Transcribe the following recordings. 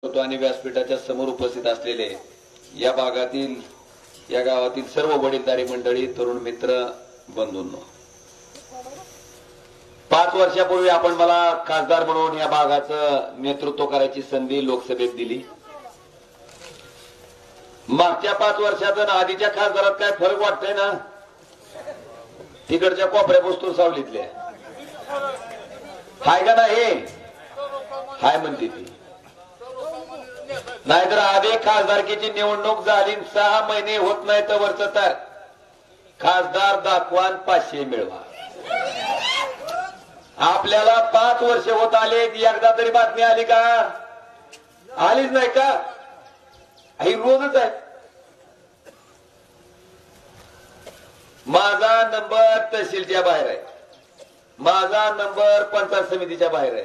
आणि व्यासपीठाच्या समोर उपस्थित असलेले या भागातील या गावातील सर्व वडीलधारी मंडळी, तरुण मित्र, बंधूंनो, 5 वर्षापूर्वी आपण मला खासदार म्हणून या भागाचं नेतृत्व करायची संधी लोकसभेत दिली. मागच्या 5 वर्षात आणि आधीच्या खासदारात काय फरक वाटतोय ना? तिकडच्या कोपऱ्या बसतो सावलीतल्या हाय का नाही? हाय म्हणते ती. नाहीतर आधी खासदारकीची निवडणूक झाली 6 महिने होत नाही तर वरच तर खासदार दाखवान 500 मिळवा. आपल्याला 5 वर्ष होत आले, एकदा तरी बातमी आली का? आलीच नाही का? ही रोजच आहे. माझा नंबर तहसीलच्या बाहेर आहे, माझा नंबर पंचायत समितीच्या बाहेर आहे,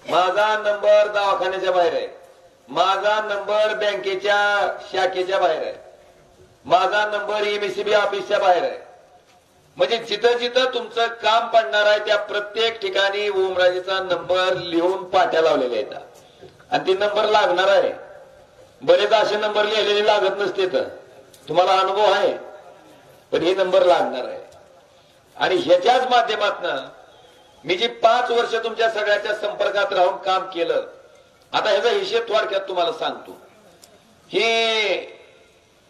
माझा नंबर दवाखान्याच्या बाहेर आहे, माझा नंबर बँकेच्या शाखेच्या बाहेर आहे, माझा नंबर एमएससीबी ऑफिसच्या बाहेर आहे. म्हणजे जिथं जिथं तुमचं काम पडणार आहे त्या प्रत्येक ठिकाणी ओमराजेचा नंबर लिहून पाट्या लावलेल्या आहेत आणि ती नंबर लागणार आहे. बरेच असे नंबर लिहिलेले लागत नसते, तर तुम्हाला अनुभव आहे, पण हे नंबर लागणार आहे. आणि ह्याच्याच माध्यमातून मी जी 5 वर्ष तुमच्या सगळ्याच्या संपर्कात राहून काम केलं, आता ह्याचा हिशेब थोडक्यात तुम्हाला सांगतो. हे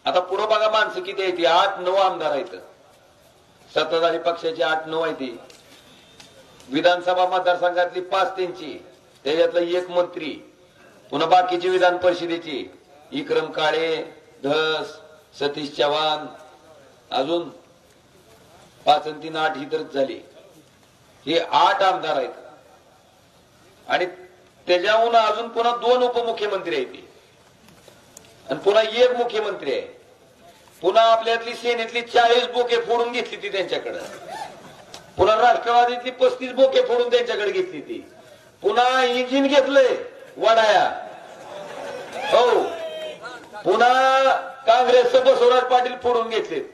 आता पुढे बघा माणसं किती आहेत, 8-9 आमदार आहेत, सत्ताधारी पक्षाची 8-9 आहेत, विधानसभा मतदारसंघातली 5 त्यांची, त्याच्यातला 1 मंत्री, पुन्हा बाकीची विधान परिषदेची विक्रम काळे, धस, सतीश चव्हाण, अजून 5 आणि 3 8 ही तर झाली. हे 8 आमदार आहेत आणि त्याच्याहून अजून पुन्हा 2 उपमुख्यमंत्री आहेत आणि पुन्हा 1 मुख्यमंत्री आहे. पुन्हा आपल्यातली सेनेतली 40 बोके फोडून घेतली ती त्यांच्याकडे, पुन्हा राष्ट्रवादीतली 35 बोके फोडून त्यांच्याकडे घेतली ती, पुन्हा इंजिन घेतलंय वडाया, हो, पुन्हा काँग्रेसचं बसवराज पाटील फोडून घेतलेत,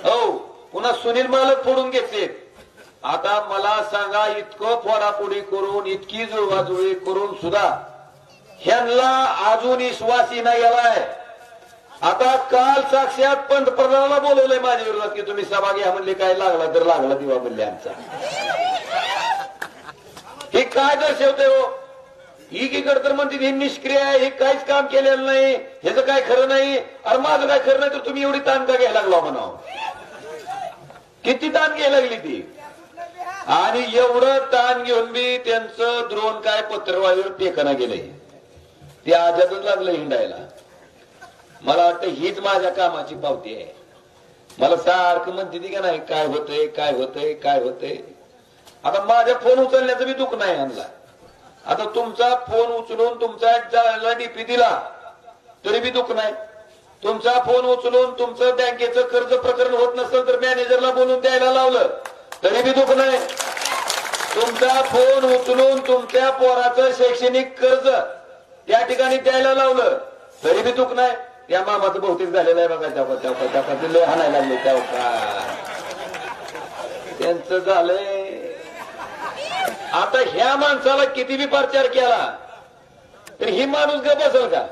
हो, पुन्हा सुनील मालक फोडून घेतलेत. आता मला सांगा, इतकं फोडाफोडी करून, इतकी जुळवाजुळी करून सुद्धा ह्यांना अजून विश्वास नाही आलाय. आता काल साक्षात पंतप्रधानाला बोलवलंय माझ्या विरोधात की तुम्ही सभा घ्या म्हणले, काय लागला तर लागला दिवा म्हणले आमचा. हे काय दर्शवते हो? एकीकडे तर म्हणते हे निष्क्रिय आहे, हे काहीच काम केलेलं नाही, ह्याचं काय खरं नाही. अरे माझं काय खरं नाही तर तुम्ही एवढी ताण का घ्यायला लागला म्हणावं? किती ताण घ्यायला लागली ती? आणि एवढं ताण घेऊन बी त्यांचं द्रोण काय पत्रवाळीवर टेकना गेलंय, ते आजातच लागलं हिंडायला. मला वाटतं हीच माझ्या कामाची पावती आहे. मला सारखं म्हणते ती का नाही, काय होतंय काय होतंय काय होतंय. आता माझ्या फोन उचलण्याचं बी दुःख नाही आणला. आता तुमचा फोन उचलून तुमचा जायला डीपी दिला तरी बी दुःख नाही. तुमचा फोन उचलून तुमचं बँकेचं कर्ज प्रकरण होत नसेल तर मॅनेजरला बोलून द्यायला लावलं तरी बी दुःख नाही. तुमचा फोन उचलून तुमच्या पोराचं शैक्षणिक कर्ज त्या ठिकाणी द्यायला लावलं तरी बी दुःख नाही. त्या मामाचं बहुतेक झालेलं आहे बघा, त्या लय हाणायला लागले त्या त्यांचं झालंय. आता ह्या माणसाला किती बी प्रचार केला तर ही माणूस ग बसल का?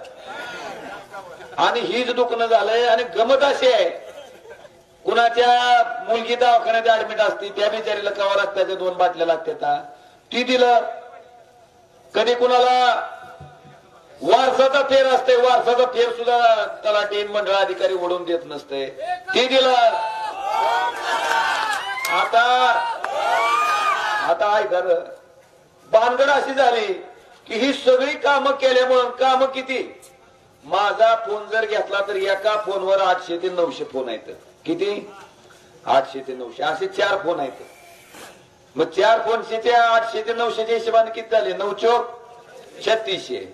आणि हीच दुखणं झालंय. आणि गमत अशी आहे, कुणाच्या मुलगी दवाखान्यात ऍडमिट असती, त्या बिचारीला कवा लागतात 2 बाटल्या लागतात, ती दिलं. कधी कुणाला वारसाचा फेर असते, वारसाचा फेर सुद्धा तलाठी मंडळ अधिकारी ओढून देत नसते, ती दिलं. आता ऐका, भानगड अशी झाली की ही सगळी कामं केल्यामुळं, कामं किती, माझा फोन जर घेतला तर एका फोनवर 800 ते 900 फोन आहेत. किती? 800 ते 900 असे 4 फोन आहेत. मग 4 फोनचे 800 ते 900च्या हिशोबाने किती झाले? 9 चौक 3600.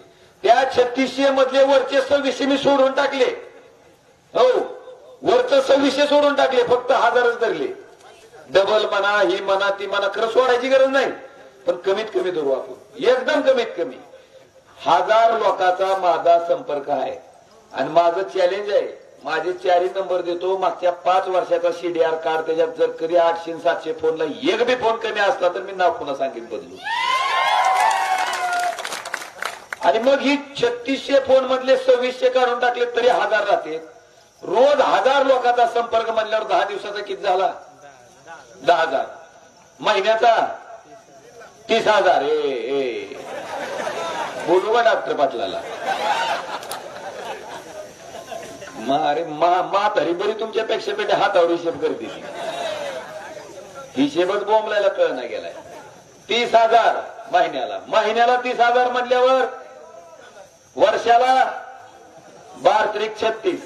त्या 3600 मधले वरचे 2600 मी सोडून टाकले. हो, वरचं 2600 सोडून टाकले, फक्त 1000च धरले. डबल म्हणा, ही म्हणा, ती म्हणा, खरं सोडायची गरज नाही, पण कमीत कमी धरू आपण, एकदम कमीत कमी. 1000 लोकांचा माझा संपर्क आहे आणि माझं चॅलेंज आहे. माझे 4 नंबर देतो. मागच्या 5 वर्षाचा सीडीआर कार्ड, त्याच्यात जर कधी 800-700 फोनला एक बी फोन कमी असला तर मी नाव पुन्हा सांगेन बदलू. आणि मग ही 3600 फोन मधले 2600 काढून टाकले तरी 1000 राहते. रोज 1000 लोकांचा संपर्क म्हणल्यावर 10 दिवसाचा किती झाला? 10,000. महिन्याचा 30,000. ए बोलू का डॉक्टर पाटलाला? अरे म्हातारी बरी तुमच्यापेक्षा पेटे हातावर हिशेब करते. हिशेबच बोंबलायला कळ नाही गेलाय. 30,000 महिन्याला 30,000 म्हणल्यावर वर्षाला 12×36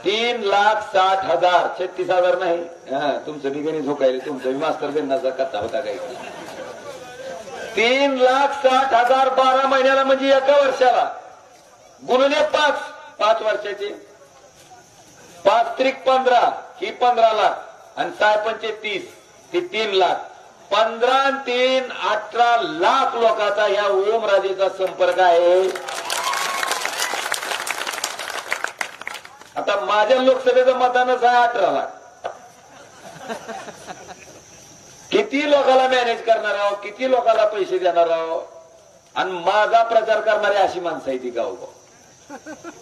3,60,000. 36,000 नाही. तुमचं बी गणित झोकायला, तुमचं बी मास्तर गणनाचा कथा होता काही. 3,60,000 12 महिन्याला म्हणजे एका वर्षाला गुणुले 5 वर्षाचे 5×15 ही 15 लाख आणि 6×5 ती 3 लाख. 15 आणि 3 18 लाख लोकांचा या ओमराजेचा संपर्क आहे. आता माझ्या लोकसभेचं मतदानच आहे 18 लाख. किती लोकांना मॅनेज करणार आहोत, किती लोकांना पैसे देणार आहोत. आणि माझा प्रचार करणारी अशी माणसं आहे ती गावगाव.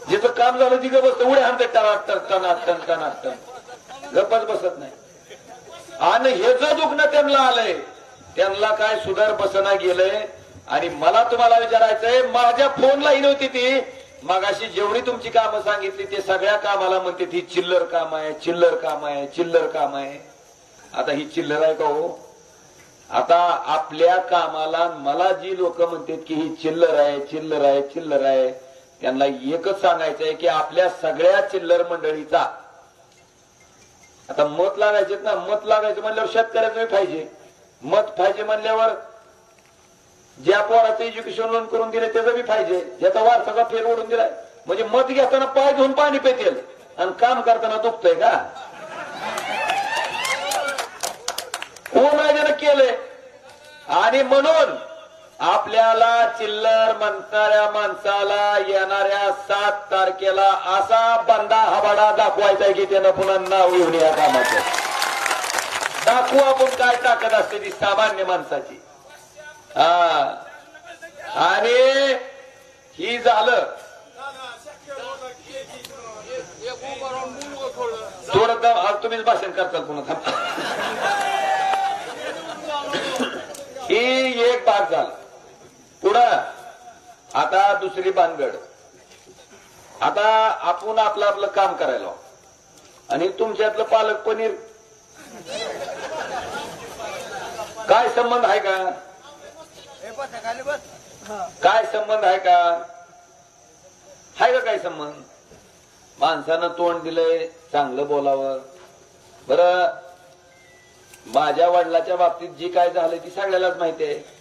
जिथं काम झालं तिथं बसतं उड्या हाणते टनाटन गप्पच बसत नाही. आणि हे जो दुखणं त्यांना आलंय, त्यांना काय सुधार बसना गेलंय. आणि मला तुम्हाला विचारायचंय, माझ्या फोनला ही नव्हती ती मगाशी जेवढी तुमची कामं सांगितली ते सगळ्या कामाला म्हणते ती चिल्लर काम आहे, चिल्लर काम आहे, चिल्लर काम आहे. आता ही चिल्लर आहे का हो? आता आपल्या कामाला मला जी लोक म्हणतात की ही चिल्लर आहे, चिल्लर आहे, चिल्लर आहे, त्यांना एकच सांगायचंय की आपल्या सगळ्या चिल्लर मंडळीचा आता मत लागायचे ना. मत लागायचं म्हणल्यावर शेतकऱ्याचं पाहिजे. मत पाहिजे म्हणल्यावर ज्या पोराचं एज्युकेशन लोन करून दिले त्याचं बी पाहिजे, ज्याचा वारसाचा फेल ओढून दिलाय. म्हणजे मत घेताना पाय घेऊन पाणी पेतेल आणि काम करताना दुखतंय का? ओमराजेनं केलंय. आणि म्हणून आपल्याला चिल्लर म्हणणाऱ्या माणसाला येणाऱ्या 7 तारखेला असा बंदा हबाडा दाखवायचा आहे की त्यानं पुन्हा नाव येऊन या कामाचं दाखवू आपण काय ताकद असते ती सामान्य माणसाची. आणि ही झालं थोडं तुम्हीच भाषण करताल पुन्हा. ही एक भाग झाला. पुढं आता दुसरी भानगड. आता आपण आपलं काम करायला आणि तुमच्यातलं पालक पनीर काय संबंध आहे का? काय संबंध आहे का? आहे का काय संबंध? माणसानं तोंड दिलंय, चांगलं बोलावं. बरं, माझ्या वडिलाच्या बाबतीत जी काय झालंय ती सगळ्यालाच माहिती आहे.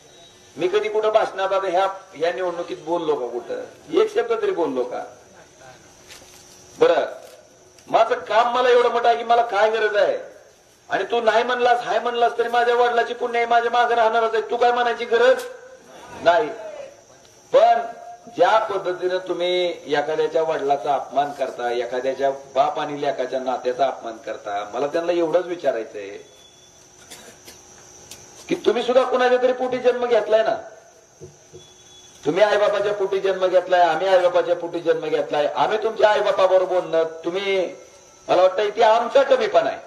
मी कधी कुठं भाषणात आता ह्या निवडणुकीत बोललो का? कुठं एक शब्द तरी बोललो का? बरं, माझं काम मला एवढं मोठं आहे की मला काय गरज आहे. आणि तू नाही म्हणलास, हाय म्हणलास तरी माझ्या वडिलाची पुण्य माझ्या मागे राहणारच आहे. तू काय म्हणायची गरज नाही. पण ज्या पद्धतीनं तुम्ही एखाद्याच्या वडिलाचा अपमान करता, एखाद्याच्या बाप आणि लेकाच्या नात्याचा अपमान करता, मला त्यांना एवढंच विचारायचंय की तुम्ही सुद्धा कुणाच्या तरी पोटी जन्म घेतलाय ना. तुम्ही आईबापाच्या पोटी जन्म घेतलाय, आम्ही आईबापाच्या पोटी जन्म घेतलाय. आम्ही तुमच्या आईबापाबरोबर बोलणं, तुम्ही मला वाटतं ते आमचा कमीपणा आहे.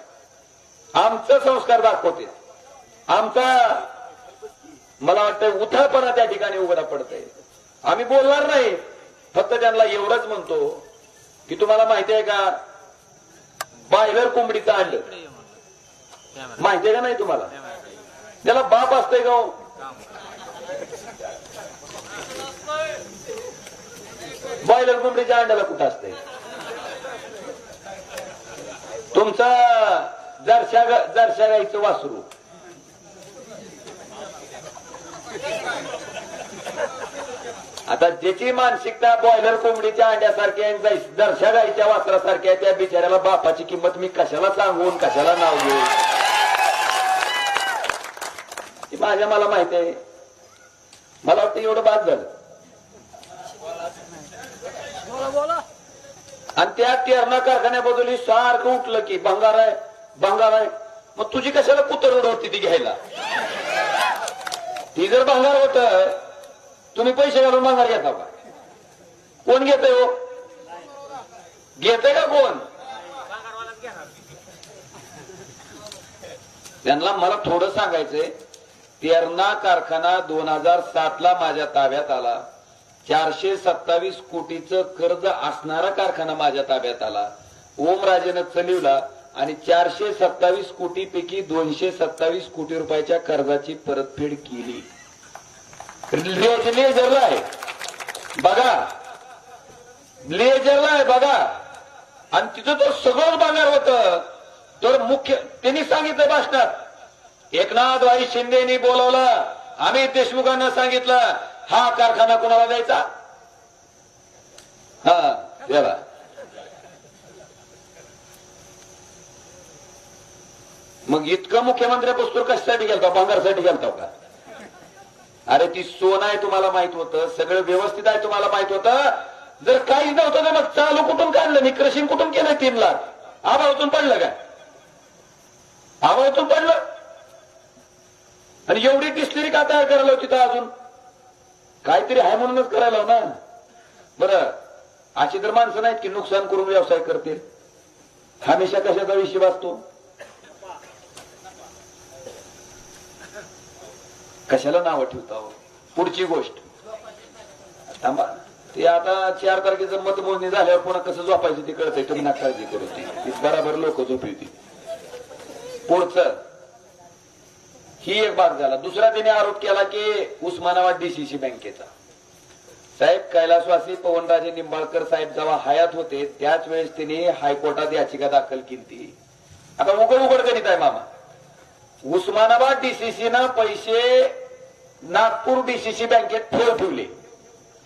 आमचं संस्कार दाखवते, आमचा मला वाटतं उथळपणा त्या ठिकाणी उघडा पडतंय. आम्ही बोलणार नाही. फक्त त्यांना एवढंच म्हणतो की तुम्हाला माहिती आहे का बायलर कोंबडीचं अंड माहिती आहे का नाही तुम्हाला? त्याला बाप असतंय का? बॉयलर कोंबडीच्या अंड्याला कुठं असतंय? तुमचा जरशा गाईचं वासरू आता ज्याची मानसिकता बॉयलर कोंबडीच्या अंड्यासारखी आहे, जरशा गाईच्या वासरासारखी आहे, त्या बिचाऱ्याला बापाची किंमत मी कशाला सांगून कशाला नाव घेऊ? मला माहिती आहे. मला वाटतं एवढं बाद झालं. आणि त्या तेरणा कारखान्याबद्दल सारखं उठलं की भंगार आहे, भंगार आहे. मग तुझी कशाला कुतर होती ती घ्यायला? ती जर भंगार होत तुम्ही पैसे घालून माघार घेता का? कोण घेतय हो? घेतय का कोण? त्यांना मला थोडं सांगायचंय. तेरणा कारखाना 2007 ला माझ्या ताब्यात आला. 427 कोटीचं कर्ज असणारा कारखाना माझ्या ताब्यात आला. ओमराजेनं चलिवला आणि 427 कोटी पैकी 227 कोटी रुपयाच्या कर्जाची परतफेड केली. लेजरला आहे बघा, लेजरला आहे बघा. आणि तिथं तर सगळंच बघणार होतं. तर मुख्य त्यांनी सांगितलं भाषणात, एकनाथभाई शिंदेनी बोलावलं, अमित देशमुखांना सांगितलं हा कारखाना कोणाला द्यायचा. हा द्यावा. मग इतकं मुख्यमंत्री पुस्तक कशासाठी गेलता? भांगारसाठी गेलता का? अरे ती सोनं आहे तुम्हाला माहित होतं, सगळं व्यवस्थित आहे तुम्हाला माहित होतं. जर काहीच नव्हतं तर मग चालू कुठून काढलं? मी क्रशिंग कुठून केलं? 3 लाख आभाळातून पडलं काय? आभाळातून पडलं. आणि एवढी डिस्टिलरी का तयार करायला होती? तर अजून काहीतरी आहे म्हणूनच करायला ना. बरं, अशी तर माणसं नाहीत की नुकसान करून व्यवसाय करतील. हमेशा कशाचा विषय असतो? कशाला नावं ठेवता हो? पुढची गोष्ट थांबा. ते आता 4 तारखेचं मतमोजणी झाल्यावर पुन्हा कसं झोपायचं ते कळतंय. तुम्ही ना काळजी करू. ती बराबर लोक झोपवती. पुढचं ही एक भाग झाला. दुसरा त्याने आरोप केला की उस्मानाबाद डीसीसी बँकेचा. साहेब कैलासवासी पवनराजे निंबाळकर साहेब जेव्हा हयात होते त्याच वेळेस त्यांनी हायकोर्टात याचिका दाखल केली. आता उघड गणित आहे मामा. उस्मानाबाद डीसीसीनं पैसे नागपूर डीसीसी बँकेत ठेवले.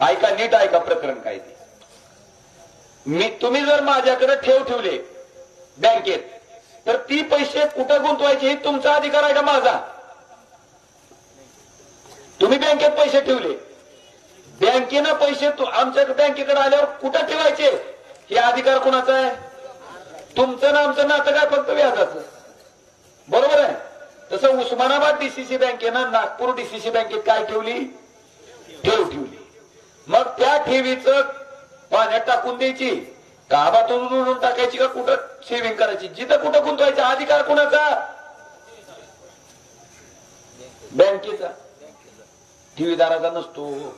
ऐका, नीट ऐका प्रकरण काय ते. तुम्ही जर माझ्याकडे ठेवले बँकेत, तर ती पैसे कुठं गुंतवायचे हे तुमचा अधिकार आहे का माझा? तुम्ही बँकेत पैसे ठेवले, बँकेनं पैसे आमच्या बँकेकडे आल्यावर कुठं ठेवायचे हे अधिकार कोणाचा आहे? तुमचं ना आमचं नातं काय फक्त व्याजाचं. बरोबर आहे. तसं उस्मानाबाद डीसीसी बँकेनं नागपूर डीसीसी बँकेत काय ठेवली? ठेवली. मग त्या ठेवीचं पाण्यात टाकून द्यायची, गावातून टाकायची का कुठं सेव्हिंग करायची? जिथं कुठं गुंतवायचा अधिकार कोणाचा? बँकेचा. ठेवीदाराचा नसतो.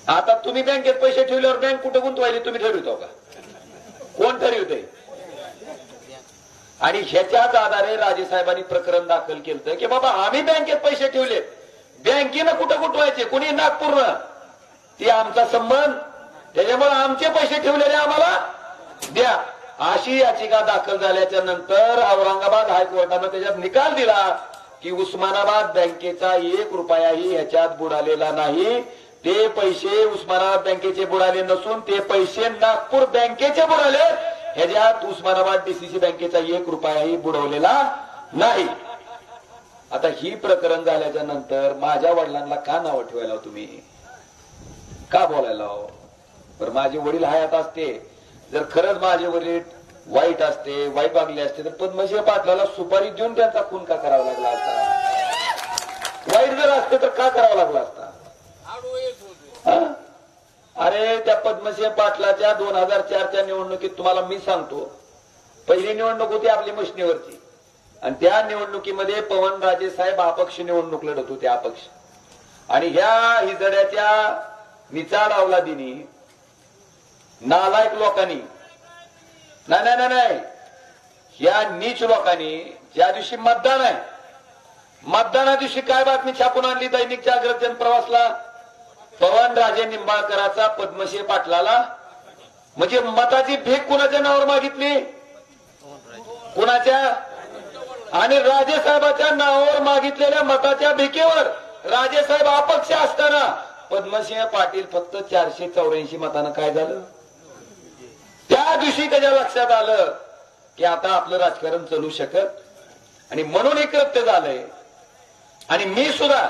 आता तुम्ही बँकेत पैसे ठेवल्यावर बँक कुठं गुंतवायचे तुम्ही ठरवितो का? कोण ठरवितंय? आणि ह्याच्याच आधारे राजेसाहेबांनी प्रकरण दाखल केलं की बाबा आम्ही बँकेत पैसे ठेवले, बँकेनं कुठं गुंतवायचे? कोणी नागपूरनं. ती आमचा संबंध, त्याच्यामुळे आमचे पैसे ठेवलेले आम्हाला द्या. अशी याचिका दाखल झाल्याच्या नंतर औरंगाबाद हायकोर्टानं त्याच्यात निकाल दिला की उस्मानाबाद बँकेचा 1 रुपयाही ह्याच्यात बुडालेला नाही. ते पैसे उस्मानाबाद बँकेचे बुडाले नसून ते पैसे नागपूर बँकेचे बुडाले. ह्याच्यात उस्मानाबाद डीसीसी बँकेचा 1 रुपयाही बुडवलेला नाही. आता ही प्रकरण झाल्याच्या नंतर माझ्या वडिलांना का नाव ठेवायला तुम्ही? का बोलायला? तर माझे वडील हयात असते, जर खरंच माझे वडील वाईट असते, वाईट वागले असते, तर पद्मश्री पाटलाला सुपारी देऊन त्यांचा खून का करावा लागला असता? वाईट जर असते तर का करावा लागला असता? अरे त्या पद्मश्री पाटलाच्या 2004च्या निवडणुकीत तुम्हाला मी सांगतो, पहिली निवडणूक होती आपली मशनीवरची, आणि त्या निवडणुकीमध्ये पवनराजे साहेब अपक्ष निवडणूक लढत होते. अपक्ष. आणि ह्या हिजड्याच्या निचाड अवलादीनी, नालायक लोकांनी, नाही, ह्या नीच लोकांनी ज्या दिवशी मतदान आहे, मतदाना दिवशी काय बातमी छापून आणली दैनिक जागृत जनप्रवासला? पवनराजे निंबाळकराचा पद्मश्री पाटलाला, म्हणजे मताची भीक कुणाच्या नावावर मागितली? कुणाच्या? आणि राजेसाहेबाच्या नावावर मागितलेल्या मताच्या भीकेवर राजेसाहेब अपक्ष असताना पद्मसिंह पाटील फक्त 484 मतानं काय झालं? त्या दिवशी त्याच्या लक्षात आलं की आता आपलं राजकारण चालू शकत, आणि म्हणून हे कृत्य झालंय. आणि मी सुद्धा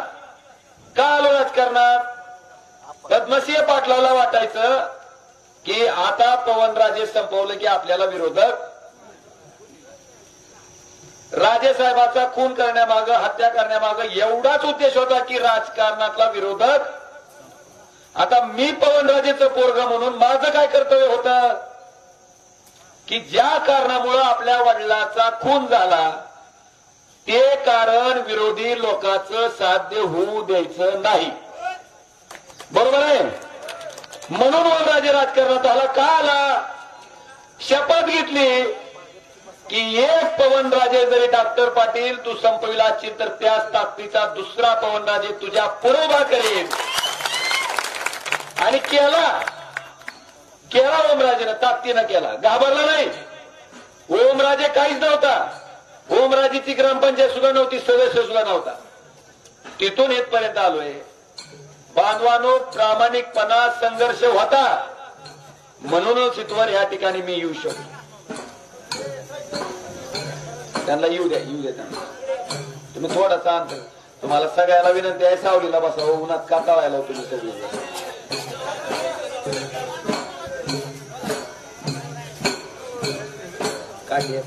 का आलो राजकारणात? पद्मसिंह पाटलाला वाटायचं की आता पवनराजे संपवलं की आपल्याला विरोधक राजेसाहेबाचा खून करण्यामागं, हत्या करण्यामागं एवढाच उद्देश होता की राजकारणातला विरोधक. आता मी पवनराजेचं पोरग म्हणून माझं काय कर्तव्य होतं की ज्या कारणामुळं आपल्या वडिलाचा खून झाला ते कारण विरोधी लोकांचं साध्य होऊ द्यायचं नाही. बरोबर आहे. म्हणून ओमराजे राजकारणात आला. का आला? शपथ घेतली की एक पवनराजे जरी डॉक्टर पाटील तू संपविला असशील तर त्याच ताकदीचा दुसरा पवनराजे तुझ्या पुरोभा करेल. आणि केला ओमराजेनं, ताकदीनं केला, घाबरला नाही. ओमराजे काहीच नव्हता. ओमराजेची ग्रामपंचायत सुद्धा नव्हती, सदस्य सुद्धा नव्हता. तिथून इथपर्यंत आलोय. बांधवानो, प्रामाणिकपणा, संघर्ष होता म्हणूनच इथवर या ठिकाणी मी येऊ शकतो. त्यांना येऊ द्या त्यांना. तुम्ही थोडासा अंतर. तुम्हाला सगळ्याला विनंती आहे, सावलीला बसावं, उन्हात का तळायला तुम्ही सगळे. काढली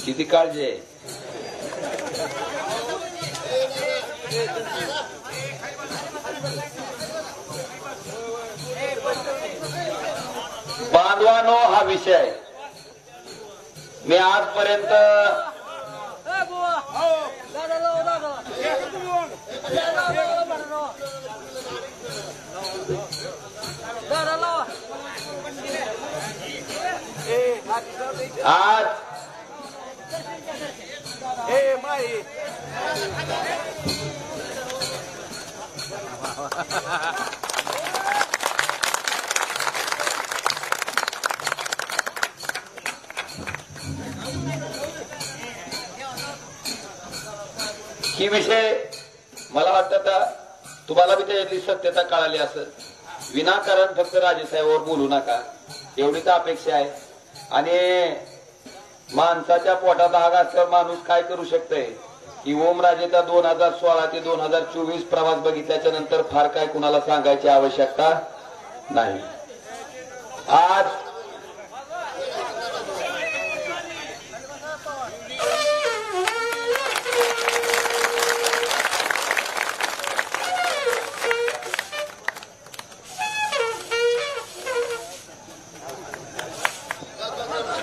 किती काळजी आहे. बांधवानो, हा विषय मी आजपर्यंत आज ही विषय मला वाटतं तुम्हाला बी त्याच्यातली सत्यता कळाली असेल. विनाकारण फक्त राजेसाहेबांवर बोलू नका एवढीच अपेक्षा आहे. आणि माणसाच्या पोटात आग असल्यावर माणूस काय करू शकतोय की ओमराजेचा 2016 ते 2024 प्रवास बघितल्याच्या नंतर फार काय कुणाला सांगायची आवश्यकता नाही. आज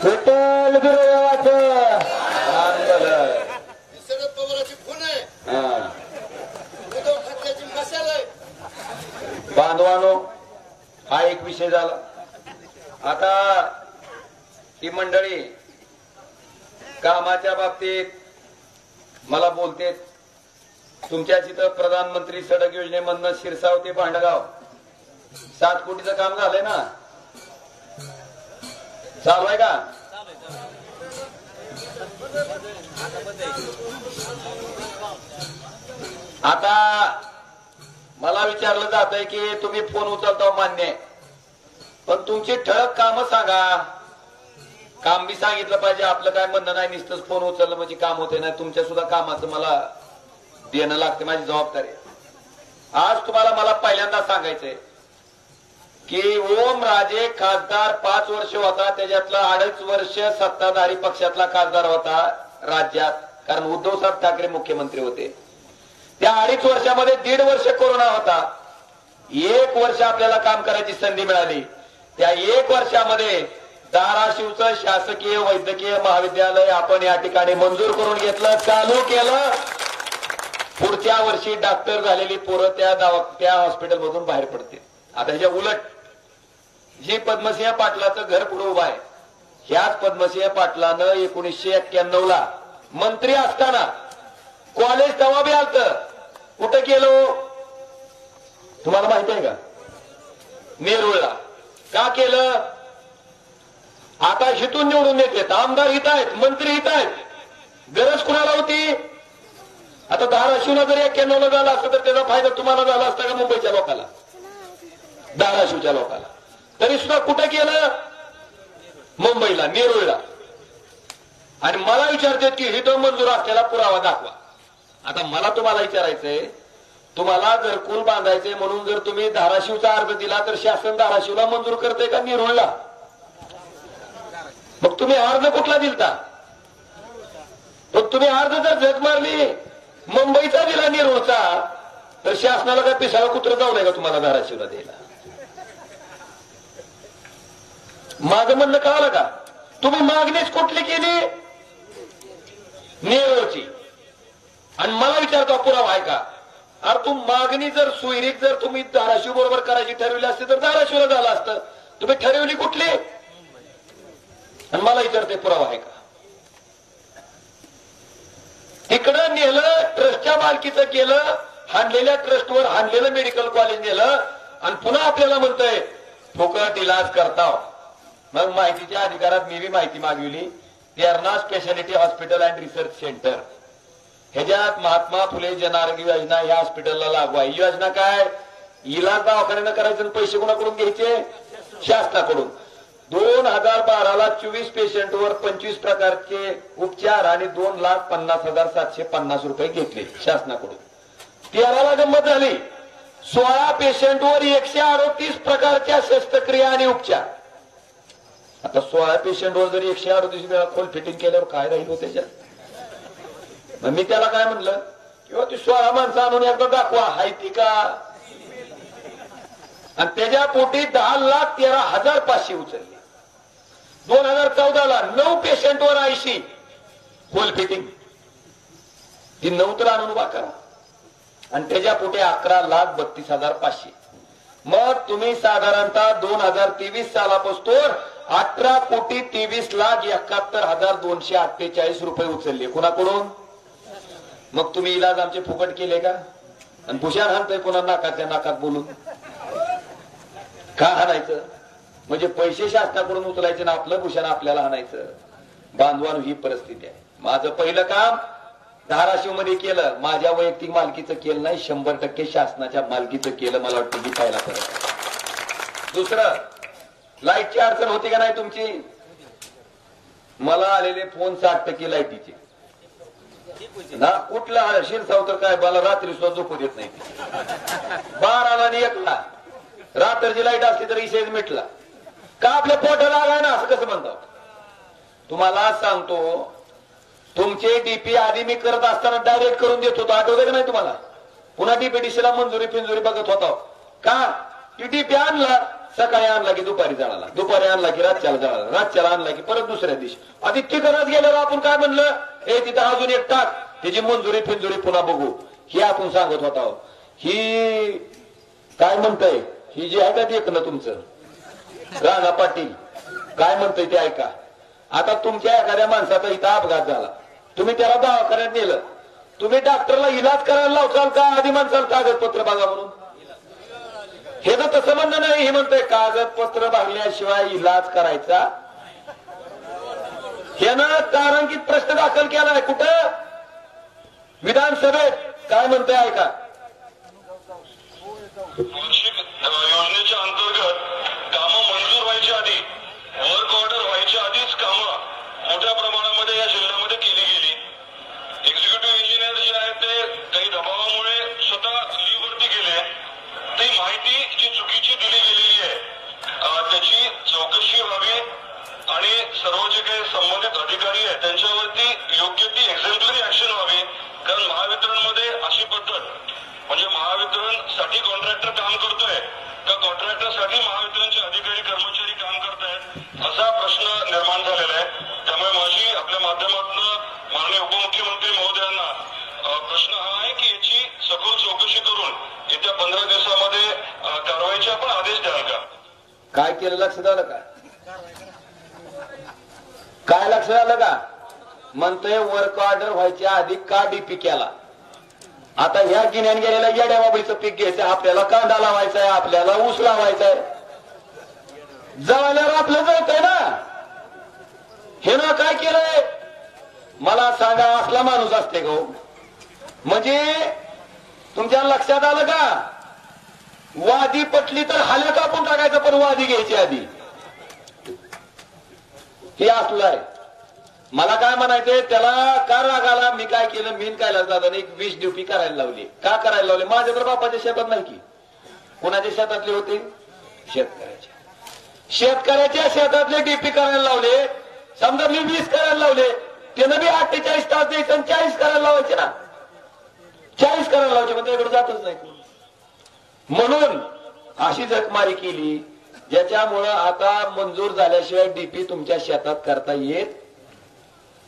विठ्ठल गुरुदेवाचं शरद पवारांची खून आहे, उद्धव ठाकरेची मशाल आहे. बांधवानो, हा एक विषय झाला. आता ही मंडळी कामाच्या बाबतीत मला बोलते. तुमच्या तिथं प्रधानमंत्री सडक योजनेमधनं शिरसाव ते भांडगाव 7 कोटीचं काम झालंय ना, चालू आहे का? आता मला विचारलं जात आहे की तुम्ही फोन उचलता, मान्य आहे, पण तुमची ठळक कामं सांगा. काम बी सांगितलं पाहिजे. आपलं काय म्हणणं नाही नुसतंच फोन उचललं म्हणजे काम होते नाही. तुमच्या सुद्धा कामाचं मला देणं लागते, माझी जबाबदारी. आज तुम्हाला मला पहिल्यांदा सांगायचंय की ओमराजे खासदार 5 वर्ष होता, त्याच्यातला 2.5 वर्ष सत्ताधारी पक्षातला खासदार होता राज्यात, कारण उद्धवसाहेब ठाकरे मुख्यमंत्री होते. त्या 2.5 वर्षामध्ये 1.5 वर्ष कोरोना होता. 1 वर्ष आपल्याला काम करायची संधी मिळाली. त्या 1 वर्षामध्ये धाराशिवचं शासकीय वैद्यकीय महाविद्यालय आपण या ठिकाणी मंजूर करून घेतलं, चालू केलं. पुढच्या वर्षी डॉक्टर झालेली पोरं त्या हॉस्पिटलमधून बाहेर पडतील. आता ह्याच्या उलट जी पद्मसिंह पाटलाचं घर पुढे उभं आहे, ह्याच पद्मसिंह पाटलानं 1991ला मंत्री असताना कॉलेज तेव्हा बी आलतं. कुठं केलो तुम्हाला माहिती आहे का? नेरूळला. का केलं? आता हितून निवडून येतात, आमदार हित आहेत, मंत्री हित आहेत, गरज कुणाला होती? आता धाराशिवला जर 91 झाला असतं तर त्याचा फायदा तुम्हाला झाला असता का मुंबईच्या लोकांना, धाराशिवच्या लोकांना? तरी सुद्धा कुठं केलं? मुंबईला, नेरुळला. आणि मला विचारतात की हित मंजूर असलेला पुरावा दाखवा. आता मला तुम्हाला विचारायचंय, तुम्हाला घरकुल बांधायचंय म्हणून जर तुम्ही धाराशिवचा अर्ज दिला तर शासन धाराशिवला मंजूर करते का नेरुळला? मग तुम्ही अर्ज कुठला दिलता? मग तुम्ही अर्ज जर झक मारली मुंबईचा दिला नेरुळचा तर शासनाला काय पिसाळा कुत्र जाऊ नये का तुम्हाला धाराशिवला द्यायला? माझं म्हणणं कळालं का? तुम्ही मागणीच कुठली केली? नेरुळची. आणि मला विचारतो पुरावा आहे का? अरे तू मागणी जर सुईरीक जर तुम्ही धाराशिव बरोबर करायची ठरवली असती तर धाराशिवला झालं असतं. तुम्ही ठरवली कुठली? आणि मला विचारते पुरावा आहे का? तिकडं नेलं, ट्रस्टच्या मालकीचं केलं, हाणलेल्या ट्रस्टवर हाणलेलं मेडिकल कॉलेज नेलं आणि पुन्हा आपल्याला म्हणतंय फुकट इलाज करताव. मग माहितीच्या अधिकारात मी माहिती मागविली. Terna speciality hospital and research centre, ह्याच्यात महात्मा फुले जन आरोग्य योजना या हॉस्पिटलला लागू आहे. योजना काय? इलाज दवाखान्यानं करायचं, पैसे कोणाकडून घ्यायचे? शासनाकडून. 2012ला 24 पेशंटवर 25 प्रकारचे उपचार आणि 2,50,750 रुपये घेतले शासनाकडून. 13ला गंमत झाली, 16 पेशंटवर 138 प्रकारच्या शस्त्रक्रिया आणि उपचार. आता 16 पेशंटवर जर 138 वेळा खोल फिटिंग केल्यावर काय राहील त्याच्यात? मग मी त्याला काय म्हणलं, किंवा ती 16 माणसं आणून एकदा दाखवा हाय ती का. आणि त्याच्या पोटी 10,13,500 उचलले. 2014ला 9 पेशंटवर 80 खोल फिटिंग. ती 9 तर आणून उभा करा. आणि त्याच्या पोटी 11,32,500. मग तुम्ही साधारणतः 2023 सालापासून 18,23,71,248 रुपये उचलले कोणाकडून? मग तुम्ही इलाज आमचे फुकट केले का? आणि भूषण हाणतोय कोणा नाकाच्या नाकात बोलून. का हाणायचं? म्हणजे पैसे शासनाकडून उचलायचे ना आपलं भूषण आपल्याला हाणायचं. बांधवान ही परिस्थिती आहे. माझं पहिलं काम धाराशिव मध्ये केलं, माझ्या वैयक्तिक मालकीचं केलं नाही, 100% शासनाच्या मालकीचं केलं. मला वाटतं की पहिला फरक. दुसरं, लाईटची अडचण होती का नाही तुमची? मला आलेले फोन 60% लाईटीचे ना. कुठला शिरसाव तर काय, मला रात्री सुद्धा झोपू देत नाही. 12ला आणि 1ला रात्रीची लाईट असली तर इशेज मिटला का? आपल्या पोटाला आलाय ना, असं कसं म्हणतो? तुम्हाला सांगतो, तुमचे डीपी आधी मी करत असताना डायरेक्ट करून देत होतो, आठवतं का नाही तुम्हाला? पुन्हा डीपीडीसीला मंजुरी पिंजुरी बघत होता का? ती डीपी आणला, सकाळी आणला की दुपारी जळाला, दुपारी आणला की रातच्याला जळाला, रातच्याला आणला की परत दुसऱ्या दिवशी. आधी ती करत गेल्यावर आपण काय म्हणलं, हे तिथं अजून एक टाक, त्याची मंजुरी फिंजुरी पुन्हा बघू, ही आपण सांगत होता. ही काय म्हणतंय, ही जी आहे का ते ना तुमचं राणा पाटील काय म्हणतंय ते ऐका. आता तुमच्या एखाद्या माणसाचा इथं अपघात झाला, तुम्ही त्याला दवाखान्यात नेलं, तुम्ही डॉक्टरला इलाज करायला लावताल का आधी माणसाला कागदपत्र बघा म्हणून? हे तर तसं म्हणणं नाही. हे म्हणतंय कागदपत्र भरल्याशिवाय इलाज करायचा. ह्यानं तारांकित प्रश्न दाखल केलाय. कुठं? विधानसभेत. काय म्हणतंय ऐका. वार्षिक योजनेच्या अंतर्गत कामं मंजूर व्हायच्या आधी, वर्क ऑर्डर व्हायच्या आधीच कामं मोठ्या प्रमाणामध्ये या जिल्ह्यामध्ये केली गेली. एक्झिक्युटिव्ह इंजिनियर जे आहेत ते काही दबावामुळे स्वतः लीव्ह वरती गेले. ती माहिती जी चुकीची दिली गेलेली आहे त्याची चौकशी व्हावी आणि सर्व जे काही संबंधित अधिकारी आहेत त्यांच्यावरती योग्य ती एक्झेम्पलरी ऍक्शन व्हावी. कारण महावितरणमध्ये अशी पद्धत, म्हणजे महावितरण साठी कॉन्ट्रॅक्टर काम करतोय का कॉन्ट्रॅक्टरसाठी महावितरणचे अधिकारी कर्मचारी काम करतायत, असा प्रश्न निर्माण झालेला आहे. त्यामुळे माझी आपल्या माध्यमातून माननीय उपमुख्यमंत्री महोदयांना प्रश्न हा आहे की याची सखोल चौकशी करून येत्या 15 दिवसामध्ये कारवाईचे आपण आदेश द्याल का? काय केलं लक्षात आलं का? काय लक्षात आलं का? म्हणतोय वर्क ऑर्डर व्हायच्या आधी का डीपी केला. आता ह्या गिन्यान गेलेल्या येड्या बाबळीचं पीक घ्यायचं, आपल्याला कांदा लावायचा आहे, आपल्याला ऊस लावायचा आहे. जळाल्यावर आपलं जळतंय ना. हे ना काय केलंय मला सांगा, असला माणूस असते गो. म्हणजे तुमच्या लक्षात आलं का, वादी पटली तर हाल्या कापून टाकायचं, पण वादी घ्यायची आधी. हे असलंय. मला काय म्हणायचंय, त्याला का राग आला, मी काय केलं, मी काय दादा एक 20 ड्युटी करायला लावली. का करायला लावली, माझ्या तर बापाच्या शेतात नाही की. कोणाच्या शेतातले होते, शेतकऱ्याच्या. शेतकऱ्याच्या शेतातले डीपी करायला लावले. समजा मी 20 करायला लावले, त्यानं बी 48 तास द्यायचं आणि 40 करायला लावायचे ना. 40 करायला लावायचे, पण त्याकडे जातच नाही. म्हणून अशी जखमारी केली, ज्याच्यामुळं आता मंजूर झाल्याशिवाय डीपी तुमच्या शेतात करता येत.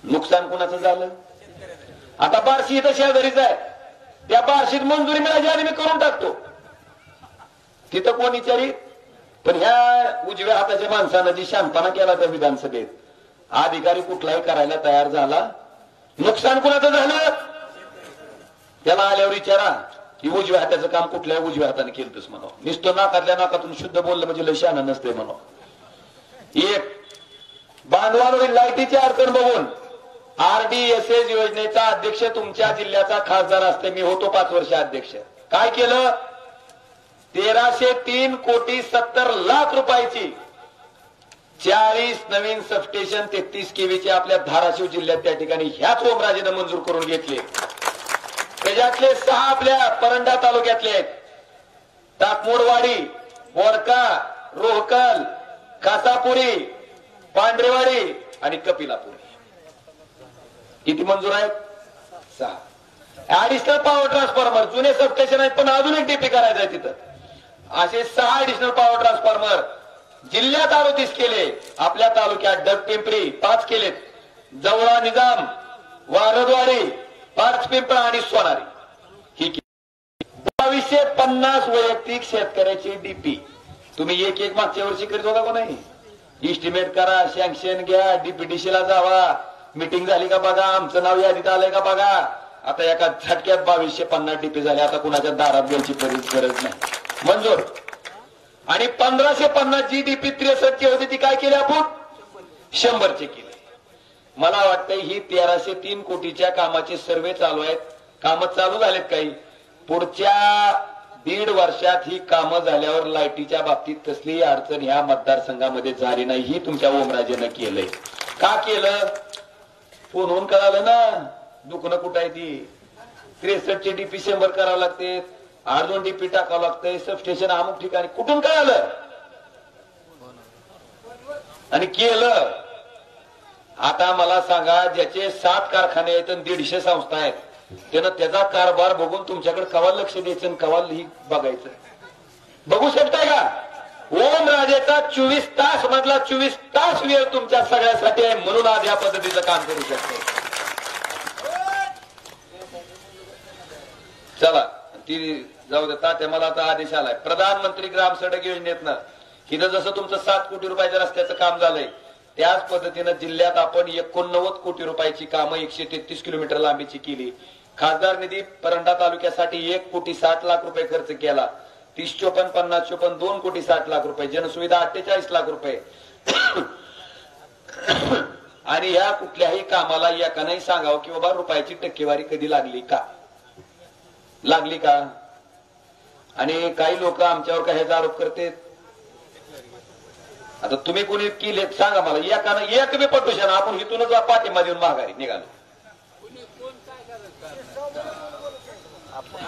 नुकसान कुणाचं झालं. आता बार्शी इथं शेजारीच आहे, त्या बार्शीत मंजुरी मिळाली आणि मी करून टाकतो. तिथं कोण विचारी, पण ह्या उजव्या हाताच्या माणसानं जी शांतपणा केला त्या विधानसभेत, अधिकारी कुठलाही करायला तयार झाला. नुकसान कुणाचं झालं, त्याला आल्यावर विचारा की उजव्या हाताचं काम कुठल्या उजव्या हाताने केलंच म्हणा. नुसतं नाकातल्या नाकातून शुद्ध बोललं म्हणजे लय शहाणं नसते म्हणा. एक बांधवांवरील लाईटीची अडचण बघून RDSS योजनेचा अध्यक्ष तुमच्या जिल्ह्याचा खासदार असते. मी होतो 5 वर्ष अध्यक्ष. काय केलं, 1303,70,00,000 रुपयाची 40 नवीन सबस्टेशन 33 केवीचे आपल्या धाराशिव जिल्ह्यात त्या ठिकाणी ह्याच ओमराजेनं मंजूर करून घेतले. त्याच्यातले 6 आपल्या परंडा तालुक्यातले आहेत. टाकमोडवाडी, बोरका, रोहकल, कासापुरी, पांढरेवाडी आणि कपिलापुरी. किती मंजूर आहेत, 6. ऍडिशनल पॉवर ट्रान्सफॉर्मर जुने सबस्टेशन आहेत, पण अजून एक डीपी करायचं आहे तिथं. असे 6 ऍडिशनल पॉवर ट्रान्सफॉर्मर जिल्ह्यात 38 केले. आपल्या तालुक्यात डगपिंपरी 5 केलेत, जवळा, निजाम, वारदवाडी, 5 पिंपळा आणि सोनारी. ही 2250 वैयक्तिक शेतकऱ्याची डीपी. तुम्ही एक एक मागच्या वर्षी करीत होता का नाही. इस्टिमेट करा, सँक्शन घ्या, डीपीडीसीला जावा, मीटिंग झाली का बघा, आमचं नाव यादीत आलंय का बघा. आता एका झटक्यात 2250 डीपी झाले. आता कुणाच्या दारात द्यायची गरज नाही, मंजूर. आणि 1550 जी डीपी 63 होती ती काय केली आपण, 100 केली. मला वाटतं ही 1303 कोटीच्या कामाचे सर्वे चालू आहेत. कामं चालू झालेत काही. पुढच्या 1.5 वर्षात ही कामं झाल्यावर लाईटीच्या बाबतीत कसलीही अडचण ह्या मतदारसंघामध्ये झाली नाही. ही तुमच्या ओमराजेनं केलंय. का केलं, फोनहून कळालं ना दुखणं कुठं आहे ती. 63 डीपी 100 करावं लागते, 8-2 डीपी टाकावं लागतंय, सबस्टेशन अमुक ठिकाणी. कुठून कळालं आणि केलं. आता मला सांगा, ज्याचे 7 कारखाने आहेत आणि 150 संस्था आहेत, त्यानं त्याचा कारभार बघून तुमच्याकडे कवा लक्ष द्यायचं आणि कवा ही बघायचं. बघू शकताय का, ओमराजेचा 24 तास मधला 24 तास वेळ तुमच्या सगळ्यासाठी आहे. म्हणून आज या पद्धतीचं काम करू शकतो. चला ती जाऊ दे तात्या. मला आता आदेश आलाय प्रधानमंत्री ग्राम सडक योजनेतनं, इथं जसं तुमचं 7 कोटी रुपयाच्या रस्त्याचं काम झालंय, त्याच पद्धतीनं जिल्ह्यात आपण 89 कोटी रुपयाची कामं 133 किलोमीटर लांबीची केली. खासदार निधी परंडा तालुक्यासाठी 1,60,00,000 रुपये खर्च केला. 30-54, 50-54, 2,60,00,000 रुपये. जनसुविधा 48 लाख रुपये. आणि ह्या कुठल्याही कामाला एकाने सांगावं की बाबा रुपयाची टक्केवारी कधी लागली का. आणि काही लोक आमच्यावर काय ह्याचा आरोप करते. आता तुम्ही कोणी केले सांगा मला, एकानं एक बी पटूशन आपण इथूनच पाठिंबा देऊन माघारी निघालो.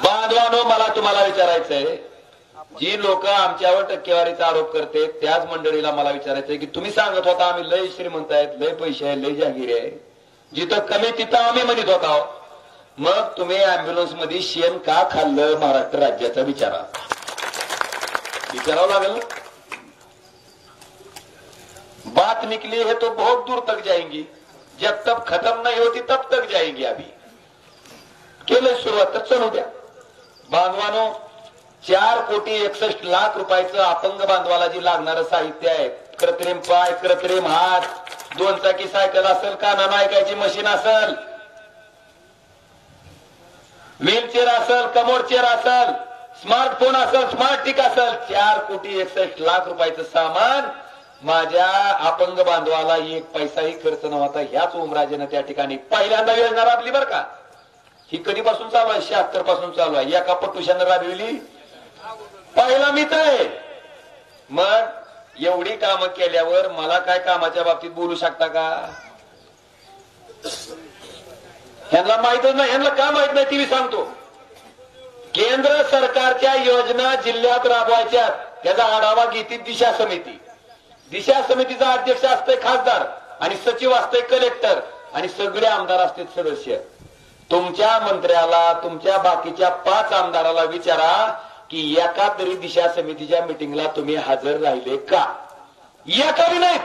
बांधवानो, मला तुम्हाला विचारायचंय, जी लोक आमच्यावर टक्केवारीचा आरोप करते त्याच मंडळीला मला विचारायचंय की तुम्ही सांगत होता आम्ही लय श्रीमंत आहेत, लय पैसे आहे, लय जहागिरी आहे, जिथं कमी तिथं आम्ही म्हणत होता. मग तुम्ही अँब्युलन्स मध्ये शेण का खाल्लं महाराष्ट्र राज्याचा विचारावं लागेल. बात निकली है तो बहुत दूर तक जाएंगी, जब तक खत्म नहीं होती तब तक जाएंगी. अभी केलं सुरुवात तर चलू द्या. बांधवानो, 4,61,00,000 रुपयाचं अपंग बांधवाला जी लागणारं साहित्य आहे, कृत्रिम पाय, कृत्रिम हात, 2 चाकी सायकल असेल, कानानं ऐकायची मशीन असेल, व्हीलचेअर असेल, कमोड चेअर असेल, स्मार्टफोन असेल, स्मार्ट टिक असेल, 4,61,00,000 रुपयाचं सामान माझ्या अपंग बांधवाला एक पैसाही खर्च नव्हता. ह्याच ओमराजेनं त्या ठिकाणी पहिल्यांदा योजना राबली बरं का. ही कधीपासून चालू आहे? 76 पासून चालू आहे. एका पटुशानं राबविली, पहिला मीच आहे. मग एवढी कामं केल्यावर मला काय कामाच्या बाबतीत बोलू शकता का? ह्यांना माहितच नाही. ह्यांना का माहित नाही ती मी सांगतो. केंद्र सरकारच्या योजना जिल्ह्यात राबवायच्या त्याचा आढावा घेते दिशा समिती. दिशा समितीचा अध्यक्ष असतोय खासदार आणि सचिव असतोय कलेक्टर आणि सगळे आमदार असतात सदस्य. तुमच्या मंत्र्याला, तुमच्या बाकीच्या 5 आमदाराला विचारा की एका तरी दिशा समितीच्या मिटिंगला तुम्ही हजर राहिले का? एकाही नाही.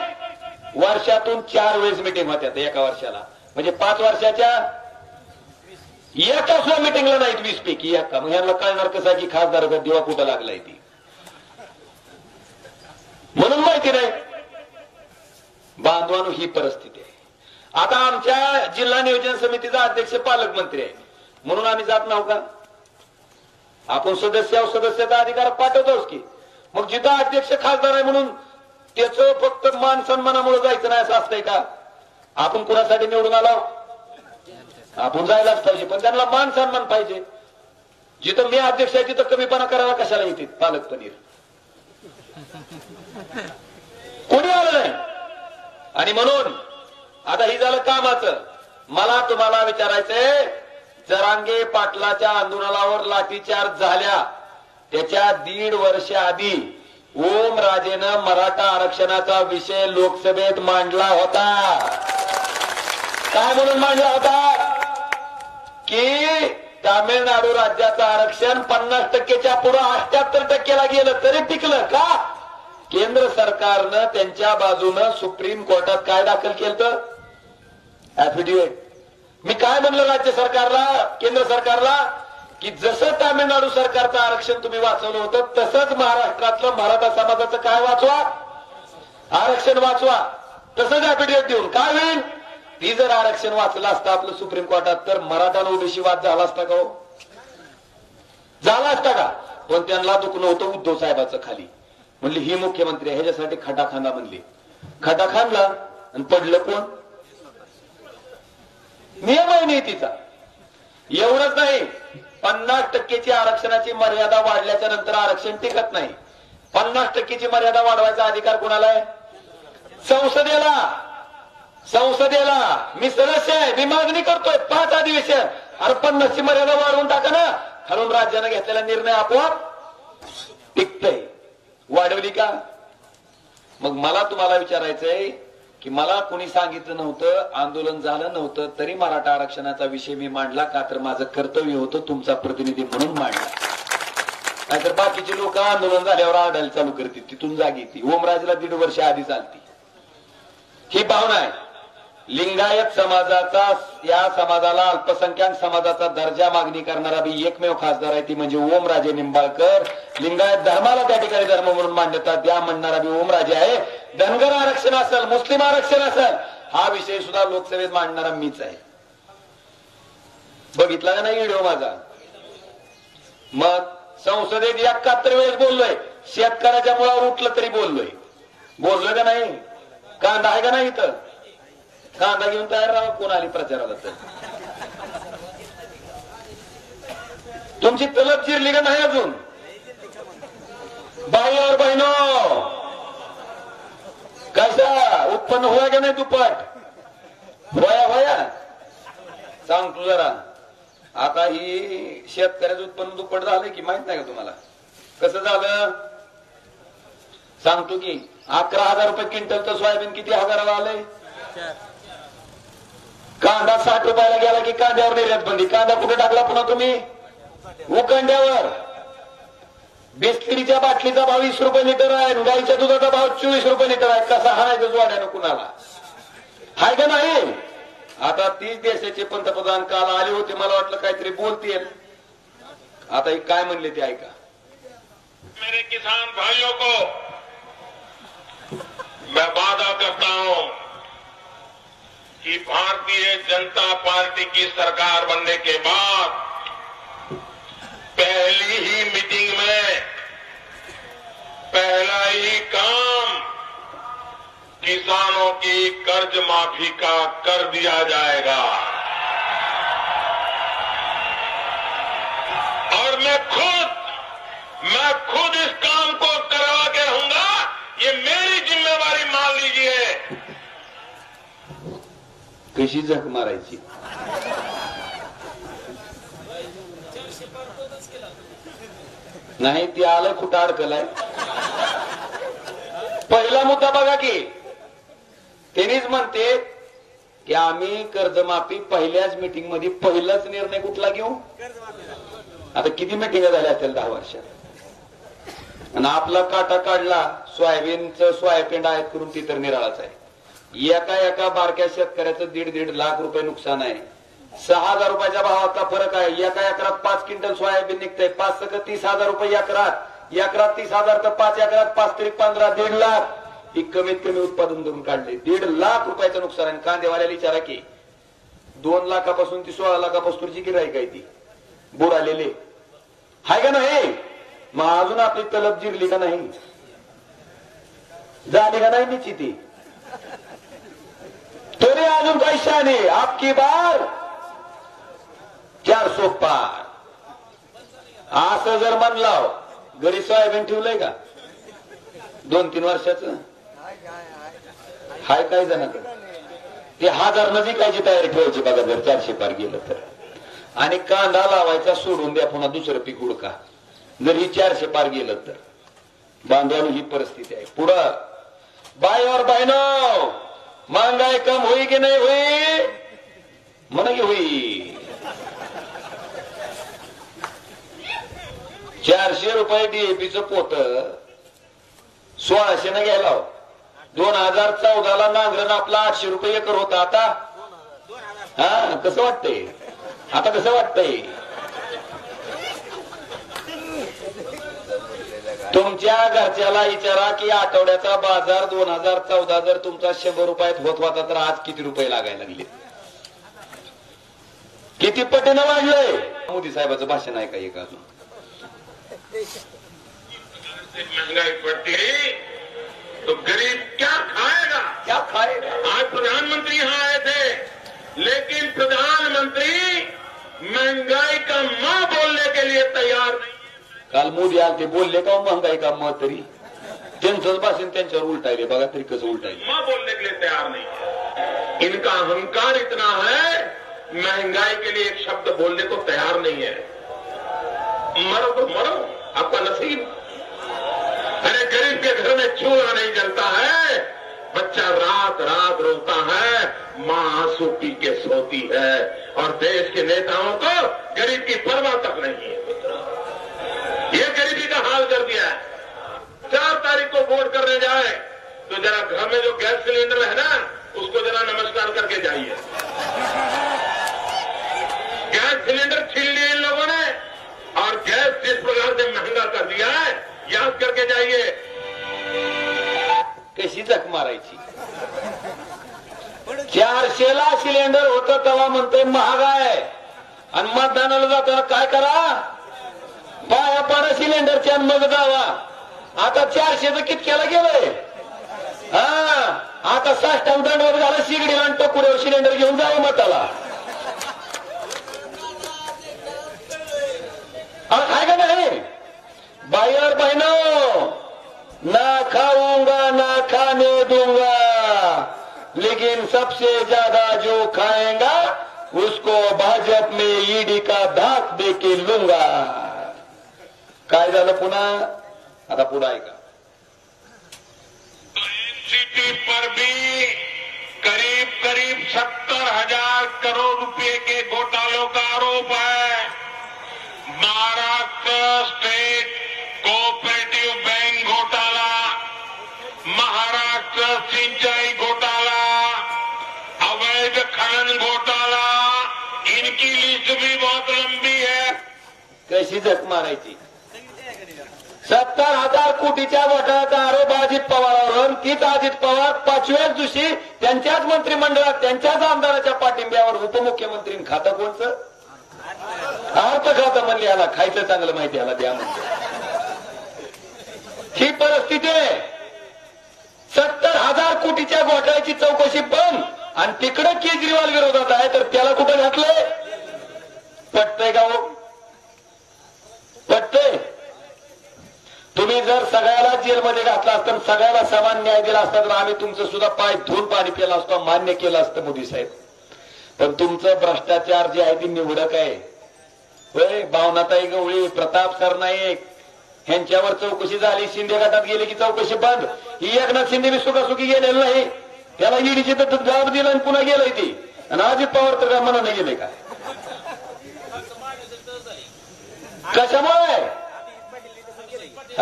वर्षातून 4 वेळेस मिटिंग होत्यात एका वर्षाला, म्हणजे 5 वर्षाच्या एका सुद्धा मिटिंगला नाहीत 20 पैकी एका. मग ह्यांना कळणार कसं की खासदाराचा दिवा कुठं लागलाय ती, म्हणून माहिती नाही. बांधवांनो ही परिस्थिती आहे. आता आमच्या जिल्हा नियोजन समितीचा अध्यक्ष पालकमंत्री आहे म्हणून आम्ही जात नाव का? आपण सदस्याचा अधिकार पाठवतोच की. मग जिथं अध्यक्ष खासदार आहे म्हणून त्याचं फक्त मान सन्मानामुळे जायचं नाही असं असतंय का? आपण कुणासाठी निवडून आलो? आपण जायलाच पाहिजे, पण त्यांना मान सन्मान पाहिजे. जिथं मी अध्यक्ष आहे तिथं कमीपणा करायला कशाला येते? पालक पनीर कोणी आलं नाही. आणि म्हणून आता ही झालं कामाचं. मला तुम्हाला विचारायचंय, जरांगे पाटलाच्या आंदोलनावर लाठीचार्ज झाल्या त्याच्या 1.5 वर्ष आधी ओमराजेनं मराठा आरक्षणाचा विषय लोकसभेत मांडला होता. काय म्हणून मांडला होता? की तामिळनाडू राज्याचं आरक्षण 50%च्या पुढे 78%ला गेलं तरी टिकलं का? केंद्र सरकारनं त्यांच्या बाजूनं सुप्रीम कोर्टात काय दाखल केलं? ऍफिडेव्हिट. मी काय म्हणलं राज्य सरकारला, केंद्र सरकारला, की जसं तामिळनाडू सरकारचं आरक्षण तुम्ही वाचवलं होतं तसंच महाराष्ट्रातलं मराठा समाजाचं काय वाचवा? आरक्षण वाचवा. तसंच ऍफिडेव्हिट देऊन काय होईल? ती जर आरक्षण वाचलं असतं आपलं सुप्रीम कोर्टात तर मराठा ओबीसी वाद झाला असता का? झाला असता का? पण त्यांना दुखणं होतं उद्धव साहेबाचं खाली. म्हणली ही मुख्यमंत्री आहे, ह्याच्यासाठी खटा खांदा म्हणली. खटा खांदला आणि पडलं कोण? नियम आहे नीतीचा. एवढंच नाही, 50%ची आरक्षणाची मर्यादा वाढल्याच्या नंतर आरक्षण टिकत नाही. 50%ची मर्यादा वाढवायचा अधिकार कोणाला आहे? संसदेला. संसदेला मी सदस्य आहे, मी मागणी करतोय 5 अधिवेशन. अरे 50ची मर्यादा वाढवून टाका ना. खालून राज्यानं घेतलेला निर्णय आपोआप टिकतय. वाढवली का? मग मला तुम्हाला विचारायचंय की मला कोणी सांगितलं नव्हतं, आंदोलन झालं नव्हतं तरी मराठा आरक्षणाचा विषय मी मांडला का? तर माझं कर्तव्य होतं तुमचा प्रतिनिधी म्हणून मांडला. नाहीतर बाकीचे लोक आंदोलन झाल्यावर आढायला चालू करतील, तिथून जाग येते. ओमराजेला 1.5 वर्ष आधी चालती ही भावना आहे. लिंगायत समाजाचा, या समाजाला अल्पसंख्याक समाजाचा दर्जा मागणी करणारा बी एकमेव खासदार आहे ती म्हणजे ओमराजे निंबाळकर. लिंगायत धर्माला त्या ठिकाणी धर्म म्हणून मान्यता द्या म्हणणारा बी ओमराजे आहे. धनगर आरक्षण असेल, मुस्लिम आरक्षण असेल, हा विषय सुद्धा लोकसभेत मांडणारा मीच आहे. बघितला का नाही व्हिडिओ माझा? मग संसदेत 71 वेळेस बोललोय. शेतकऱ्याच्या मुळावर उठलं तरी बोललोय का नाही? कांदा आहे का नाही इथं? कांदा घेऊन तयार राहा कोण आली प्रचाराला तर. तुमची तलब चिरली का नाही अजून? भाई और बहिनो कसा उत्पन्न होया का नाही? दुप्पट होया सांग तू जरा. आता ही शेतकऱ्याचं उत्पन्न दुप्पट झालंय की माहित नाही का तुम्हाला? कसं झालं सांगतो की 11,000 रुपये क्विंटलचं सोयाबीन किती हजाराला आलंय? कांदा 60 रुपयाला गेला की कांद्यावर निर्यात बंदी. कांदा कुठे टाकला पुन्हा तुम्ही? उकंड्यावर. बिस्किरीच्या बाटलीचा भाव 20 रुपये लिटर आहे, गाईच्या दुधाचा भाव 24 रुपये लिटर आहे. कसा हाणायचं जोड्यानं कुणाला? हाय का नाही? आता 30 देशाचे पंतप्रधान काल आले होते, मला वाटलं काहीतरी बोलतील. आता हे काय म्हणले ते ऐका. मेरे किसान भाइयों को मैं वादा करता हूं कि भारतीय जनता पार्टी की सरकार बनने के बाद पहली ही मीटिंग में पहला ही काम किसानों की कर्ज माफी का कर दिया जाएगा। और मैं खुद इस काम को करवा के रहूंगा। ये मेरी जिम्मेवारी मान लीजिए। कशी झक मारायची? नाही ती आलं कुठं अडकलाय. पहिला मुद्दा बघा की त्यांनीच म्हणते की आम्ही कर्जमाफी पहिल्याच मीटिंग मध्ये पहिलाच निर्णय कुठला घेऊ. आता किती मिटिंग झाल्या असतील 10 वर्षात. आणि आपला काटा काढला सोयाबीनचं सोयाबीन आहेत करून ती तर निराळाच आहे. एका बारक्या शेतकऱ्याचं 1.5 लाख रुपये नुकसान आहे. 6,000 रुपयाच्या भावाचा फरक आहे. एका एकरात 5 क्विंटल सोयाबीन निघतंय. 5 सक 30,000 रुपये एकरात 30,000 तर 5 एकरात 5 तरी 15 1.5 लाख ही कमीत कमी उत्पादन धरून काढले. 1.5 लाख रुपयाचं नुकसान आहे. कांदेवाल्याला विचारा की 2 लाखापासून ती 16 लाखापासूनची गिराईक आहे ती बुडालेले हाय का नाही. मग अजून आपली तलब जिरली का नाही, झाली का नाही निश्चिती. तरी अजून काही शाने आपकी बार 400 पार असं जर म्हणलं. घरी सोयाबीन ठेवलंय का 2-3 वर्षाचं हाय काय जणांकडे ते 1000 न विकायची तयारी ठेवायची बघा जर 400 पार गेलं तर. आणि कांदा लावायचा सोडून द्या पुन्हा दुसरं पीक उडका जर ही 400 पार गेलं तर. बांधवांनी ही परिस्थिती आहे. पुढं बाय और बहनो महंगाई कम हुई की नहीं हुई? म्हणा की हुई. 400 रुपये डीएपीचं पोत 1600 न घ्यायला. 2014ला नांगरण आपला 800 रुपये एकर होता. आता हा कसं वाटतंय? आता कसं वाटतंय? तुमच्या घरच्याला विचारा की आठवड्याचा बाजार 2014 जर तुमचा 100 रुपयात होत होता तर आज किती रुपये लागायला लागले? किती पटीनं वाढलंय? मोदी साहेबाचं भाषण आहे का एक अजून? महंगाई बढ़ती है तो गरीब क्या खाएगा? क्या खाएगा? आज प्रधानमंत्री यहाँ आए थे लेकिन प्रधानमंत्री महंगाई का मां बोलने के लिए तैयार नहीं. काल मोदी आले ते बोलले का महंगाई का मग तरी त्यांचंच भाषण त्यांच्यावर उलटायले बघा तरी कसं उलटायले. मां बोलने के लिए तैयार नहीं है. इनका अहंकार इतना है महंगाई के लिए एक शब्द बोलने को तैयार नहीं है. मरो तो मरो आपका नसीब. अरे गरीब के घर में चूल्हा नहीं जलता है. बच्चा रात रात रोता है, मां आंसू पी के सोती है. और देश के नेताओं को गरीब की परवाह तक नहीं है. ये गरीबी का हाल कर दिया है. 4 तारीख को वोट करने जाए तो जरा घर में जो गैस सिलेंडर है ना उसको जरा नमस्कार करके जाइए. गैस सिलेंडर छीन लिए इन लोगों ने और गैस जिस प्रकार से महंगा कर दिया है याद करके जाइए. कशी जख मारायची. 400ला सिलेंडर होतं तेव्हा म्हणतोय महाग आहे. आणि मतदानाला जाताना काय करा पाया पाडा सिलेंडरच्या मग जावा. आता 400चं कितक्याला गेलंय. हा आता साष्टांग दंडवत झालं शिगडीला आणि टोकुड्यावर सिलेंडर घेऊन जावं मताला. काय का नाही. भाई और बहनों ना खाऊंगा ना खाने दूंगा लेकिन सबसे ज्यादा जो खाएगा उसको भाजप में ईडी का धाक दे के लूंगा. काय झालं पुन्हा? आता पुढे ऐका. एनसीटी पर भी करीब 70,000 करोड़ रुपए के घोटालों का आरोप है. महाराष्ट्र स्टेट कोऑपरेटिव बैंक घोटाला, महाराष्ट्र सिंचाई घोटाला, अवैध खनन घोटाला, इनकी लिस्ट भी बहुत लंबी है. कशी जख मारायची. 70,000 कोटीच्या घोटाळ्याचा आरोप अजित पवारांवर. तीच अजित पवार 5व्याच दिवशी त्यांच्याच मंत्रिमंडळात त्यांच्याच आमदाराच्या पाठिंब्यावर उपमुख्यमंत्री. खातं कोणचं? अर्थ खातं म्हणले. याला खायचं चांगलं माहिती याला द्या म्हणजे. ही परिस्थिती आहे. 70,000 कोटीच्या घोटाळ्याची चौकशी बंद आणि तिकडे केजरीवाल विरोधात आहे, तर त्याला कुठं घातलंय? पटतंय का हो? पटतंय? तुम्ही जर सगळ्याला जेलमध्ये घातला असता, सगळ्याला समान न्याय दिला असता, तर आम्ही तुमचं सुद्धा पाय धुवून पाणी पिलं असतो, मान्य केलं असतं मोदी साहेब. पण तुमचं भ्रष्टाचार जे आहे ती निवडक आहे. होय, भावनाताई गवळी, प्रताप सरनाईक ह्यांच्यावर चौकशी झाली, शिंदे गटात गेले की चौकशी बंद. ही एकनाथ शिंदे बी सुखासुखी गेलेलं नाही, त्याला ईडीची तर जबाब दिला आणि पुन्हा गेलंय ती. आणि अजित पवार तर काय मनाने गेले काय? कशामुळे?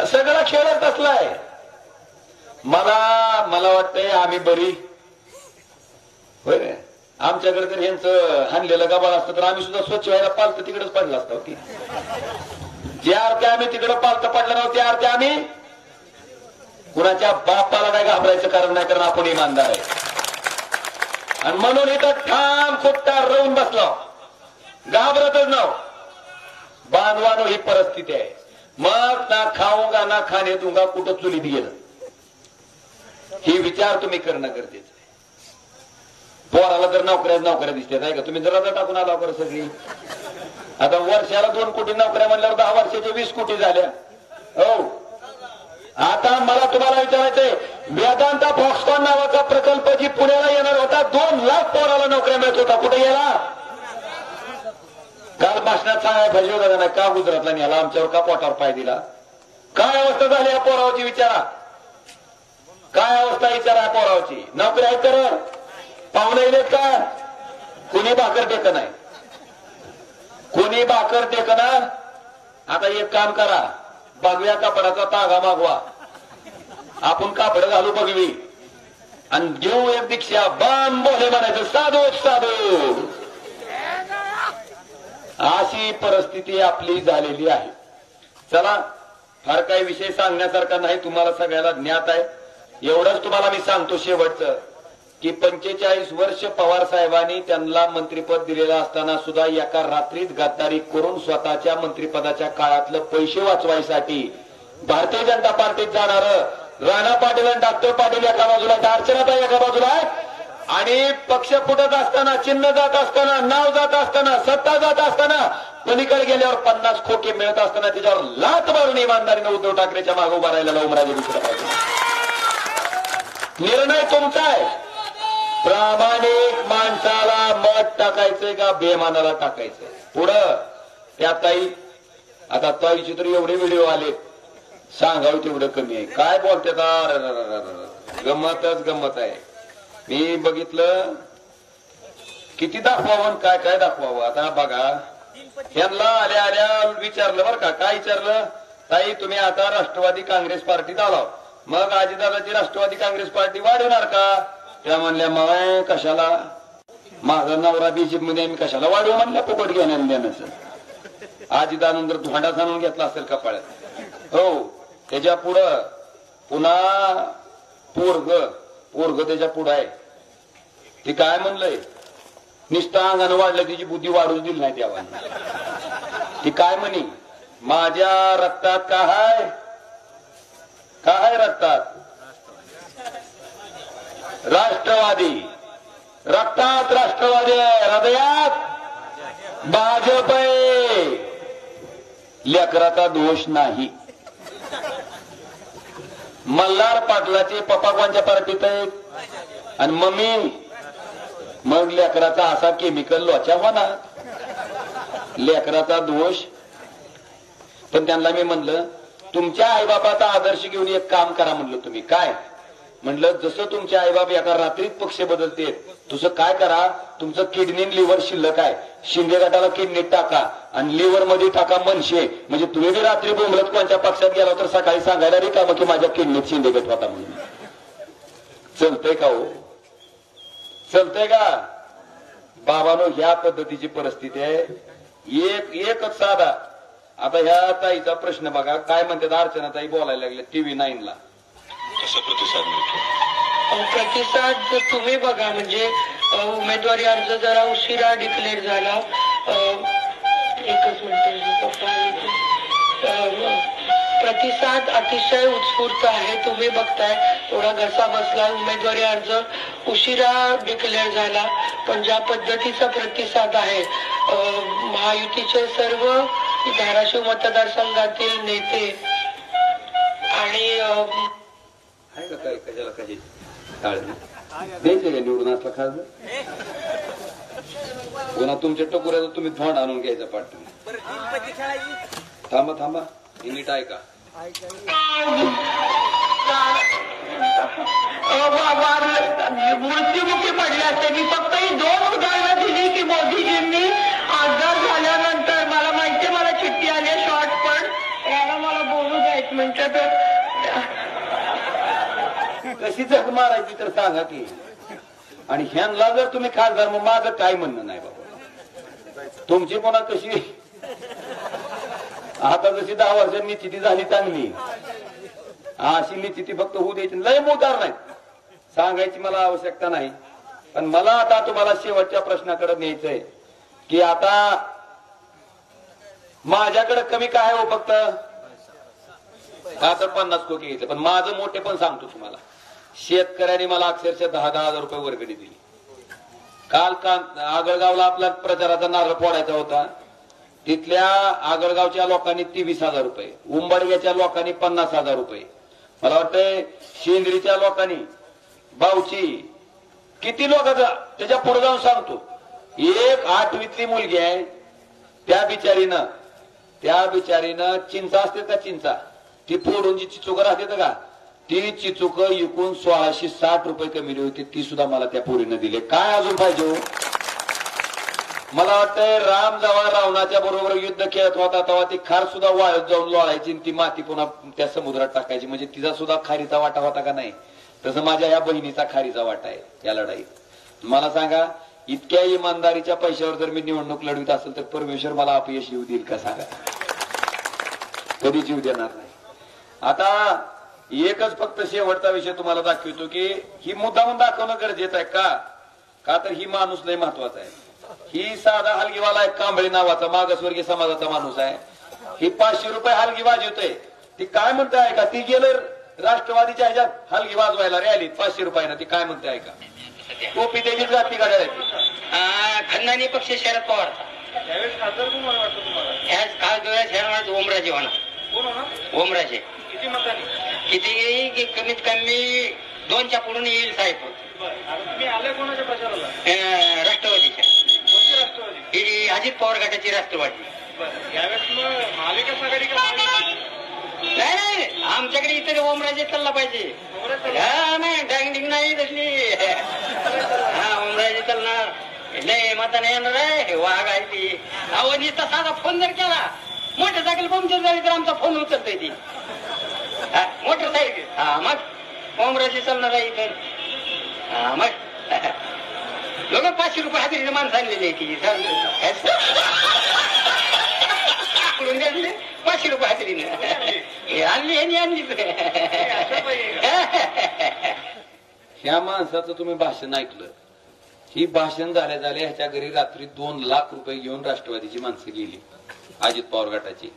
सगळा खेळच असलाय. मला वाटतंय आम्ही बरी होय. आमच्याकडे जर यांचं हाणलेलं गबाळ असतं तर आम्ही सुद्धा स्वच्छ व्हायला पालतं तिकडेच पडलं असतं की. ज्या अर्थी आम्ही तिकडे पालतं पडलं नव्हतं त्या अर्थी आम्ही कुणाच्या बापाला काय घाबरायचं कारण नाही, कारण आपण इमानदार आहे. आणि म्हणून इथं ठाम खोट्टार राहून बसलो, घाबरतच नाव. बांधवानो ही परिस्थिती आहे. मग ना खाऊंगा ना खाणे दूंगा कुठं चुलीत गेलं, ही विचार तुम्ही करणं गरजेचं आहे. पोराला तर नोकऱ्या दिसतात आहे का? तुम्ही जरा टाकून आला बरं सगळी. आता वर्षाला 2 कोटी नोकऱ्या म्हणल्यावर 10 वर्षाच्या 20 कोटी झाल्या. हो, आता मला तुम्हाला विचारायचंय, वेदांता फॉक्सकॉन नावाचा प्रकल्प जी पुण्याला येणार होता, 2 लाख पोराला नोकऱ्या मिळत होता, कुठे गेला? काल भाषणात सांगायला पाहिजे होता नाही का गुजरातला न्याला, आमच्यावर का पोटावर पाय दिला? काय अवस्था झाली या पोरावची विचारा. काय अवस्था विचारा या पोरावची. नोकरी आहे तर पाहुणे येत का? कुणी भाकर टेक नाही, कोणी भाकर टेक ना. आता एक काम करा, बघव्या कापडाचा तागा मागवा, आपण कापड घालू बघवी आणि घेऊ एक दीक्षा, बाम बोले म्हणायचं, साधू साधू. अशी परिस्थिती आपली झालेली आहे. चला, फार काही विषय सांगण्यासारखा नाही, तुम्हाला सगळ्याला ज्ञात आहे. एवढंच तुम्हाला मी सांगतो शेवटचं, की 45 वर्ष पवार साहेबांनी त्यांना मंत्रिपद दिलेलं असताना सुद्धा एका रात्रीत गद्दारी करून स्वतःच्या मंत्रिपदाच्या काळातलं पैसे वाचवायसाठी भारतीय जनता पार्टीत जाणार राणा पाटील आणि डॉक्टर पाटील एका बाजूला, अर्चनाताई एका बाजूला आहे. आणि पक्ष फुटत असताना, चिन्ह जात असताना, नाव जात असताना, सत्ता जात असताना, पलीकडे गेल्यावर 50 खोके मिळत असताना त्याच्यावर लाथ मारून इमानदारीनं उद्धव ठाकरेच्या मागे उभा राहिलेला उमराजे दुसरा पाहिजे. निर्णय तुमचा आहे. प्रामाणिक माणसाला मत टाकायचंय का बेमानाला टाकायचंय? पुढं त्या ताई, आता ताईचे तर एवढे व्हिडिओ आले, सांगावं तेवढं कमी आहे. काय बोलतात, गंमतच गंमत आहे. मी बघितलं किती दाखवावं काय काय दाखवावं. आता बघा, यांना आल्या आल्या विचारलं बरं का, काय विचारलं? ताई तुम्ही आता राष्ट्रवादी काँग्रेस पार्टीत आला, मग अजितदादाची राष्ट्रवादी काँग्रेस पार्टी वाढवणार का? त्या म्हणल्या मग कशाला, माझा नवरा बीजेपी मध्ये, मी कशाला वाढवू म्हणल्या, फुकट घेण्यानं देण्याचं. अजितदानंतर धोंडा जाणून घेतला असेल कपाळ्यात. हो, त्याच्या पुढं पुन्हा पोरग त्याच्या पुढं आहे. ती काय म्हणलंय, निष्ठा अंगानं वाढलं, तिची बुद्धी वाढूच दिली नाही देवाने. ती काय म्हणी, माझ्या रक्तात काय रक्तात राष्ट्रवादी, रक्तात राष्ट्रवादी, हृदयात भाजप आहे. लेकराचा दोष नाही. मल्हार पाटलाचे पप्पा कोणत्या पार्टीत आहेत आणि मम्मी, मग लेकराचा असा केमिकल लोचा होणार, लेकराचा दोष. पण त्यांना मी म्हणलं, तुमच्या आईबापाचा आदर्श घेऊन एक काम करा म्हणलं. तुम्ही काय म्हणलं, जसं तुमचे आईबाप एका रात्रीत पक्ष बदलते तसं काय करा, तुमचं किडनी लिव्हर शिल्लक आहे, शिंदे गटाला किडनीत टाका आणि लिव्हर मध्ये टाका मनशे. म्हणजे तुम्ही बी रात्री बोंबलत कोणत्या पक्षात गेला तर सकाळी सांगायला रिकामं की माझ्या किडनीत शिंदे गट होता म्हणून. चलतंय का हो? चलतंय का? बाबानो, ह्या पद्धतीची परिस्थिती आहे. एकच साधा. आता ह्या ताईचा प्रश्न बघा, काय म्हणतात अर्चनाताई बोलायला लागले TV 9 ला. कसा प्रतिसाद मिळतो? प्रतिसाद तुम्ही बघा, म्हणजे उमेदवारी अर्ज जरा उशिरा डिक्लेअर झाला. एकच मिनिट, प्रतिसाद अतिशय उत्स्फूर्त आहे. तुम्ही बघताय थोडा घसा बसला. उमेदवारी अर्ज उशिरा डिक्लेअर झाला, पण ज्या पद्धतीचा प्रतिसाद आहे महायुतीचे सर्व धाराशिव मतदारसंघातील नेते आणि आहे का काय कशाला काही काळजी द्यायचे का निवडून असला खासदार? पुन्हा तुमच्या टकोऱ्याचं तुम्ही धोंड आणून घ्यायचा पाठ. थांबा थांबा, ही नीट ऐका. मृत्युमुखी पडले असते. मी फक्त ही 2 उदाहरणं दिली की मोदीजींनी आजार झाल्यानंतर मला माहितीये मला चिठ्ठी आली शॉर्ट, पण याला मला बोलू द्या 1 मिनिट. कशी जग मारायची तर सांगा की. आणि ह्यांना जर तुम्ही खासदार, मग माझं काय म्हणणं नाही बाबा. तुमची पुन्हा कशी आता जशी 10 वर्षांनी निश्चिती झाली चांगली, अशी निश्चिती फक्त होऊ द्यायची. लय मोदार नाही सांगायची मला आवश्यकता नाही. पण मला आता तुम्हाला शेवटच्या प्रश्नाकडे न्यायचंय की आता माझ्याकडे कमी काय हो, फक्त आता 50 कोटी घ्यायचं. पण माझं मोठे पण सांगतो तुम्हाला, शेतकऱ्यांनी मला अक्षरशः 10,000 रुपये वर्गणी दिली. काल आगळगावला आपला प्रचाराचा नारळ फोडायचा होता, तिथल्या आगळगावच्या लोकांनी 23,000 रुपये, उंबडग्याच्या लोकांनी 50,000 रुपये, मला वाटतंय शेंद्रीच्या लोकांनी, बावची, किती लोकांचा. त्याच्या पुढे जाऊन सांगतो, एक 8वीतली मुलगी आहे, त्या बिचारीनं चिंचा असते का चिंचा, ती फोडून जी चिचुक राहते का, ती चिचुक विकून 1660 रुपये कमी होती. ती सुद्धा मला त्या पोरीनं दिले. काय अजून पाहिजे हो? मला वाटतंय राम जेव्हा रावणाच्या बरोबर युद्ध खेळत होता तेव्हा ती खार सुद्धा वाळत जाऊन लोळायची, ती माती पुन्हा त्या समुद्रात टाकायची. म्हणजे तिचा सुद्धा खारीचा वाटा होता का नाही? तसं माझ्या या बहिणीचा खारीचा वाटा आहे या लढाईत. मला सांगा, इतक्या इमानदारीच्या पैशावर जर मी निवडणूक लढवित असेल तर परमेश्वर मला अपयश येऊ देईल का सांगा? कधीच येऊ देणार नाही. आता एकच फक्त शेवटचा विषय तुम्हाला दाखवतो की ही मुद्दामून दाखवणं गरजेचं आहे का तर ही माणूस लय महत्वाचा आहे. ही साधा हलगीवाला आहे, कांबळे नावाचा मागासवर्गीय समाजाचा माणूस आहे. ही 500 रुपये हलगी वाजवतोय. ती काय म्हणते का, ती गेलं राष्ट्रवादीच्या ह्याच्यात हलगी वाजवायला रॅलीत 500 रुपयानं. ती काय म्हणते का, टोपी त्याची जाती गाड्या खंदानी पक्ष शरद पवार त्यावेळेस खासदार कोण वाटतं तुम्हाला? ह्याच खास डोळ्यात शहर ओमराजे होणार. कोण होणार? ओमराजे किती मतांनी? किती येईल की कमीत कमी 2च्या पुढून येईल साहेब. तुम्ही आले कोणाच्या प्रचाराला? राष्ट्रवादीच्या. कोणती राष्ट्रवादी? ही अजित पवार गटाची राष्ट्रवादी. यावेळेस मग महाविकास आघाडी का? नाही, आमच्याकडे इतर ओमराजे चालला पाहिजे. नाही डांगडिंग नाही तसली. हा, ओमराजे चालणार. नाही मताने येणार आहे, वाघ आहे ती. अहो नुसता साधा फोन जर केला, मोटरसायकल पंक्चर झाली तर आमचा फोन उचलतोय ती. मोटरसायकल. हा मग ओमराजे चालणार आहे इथं. हा मग लोक 500 रुपये हाजरीने माणसं आणलेली आहे ती. 500 रुपये हाजरीने आणली. ह्या माणसाचं तुम्ही भाषण ऐकलं. ही भाषण झाल्या ह्याच्या घरी रात्री 2 लाख रुपये घेऊन राष्ट्रवादीची माणसं गेली, अजित पवार गटाची.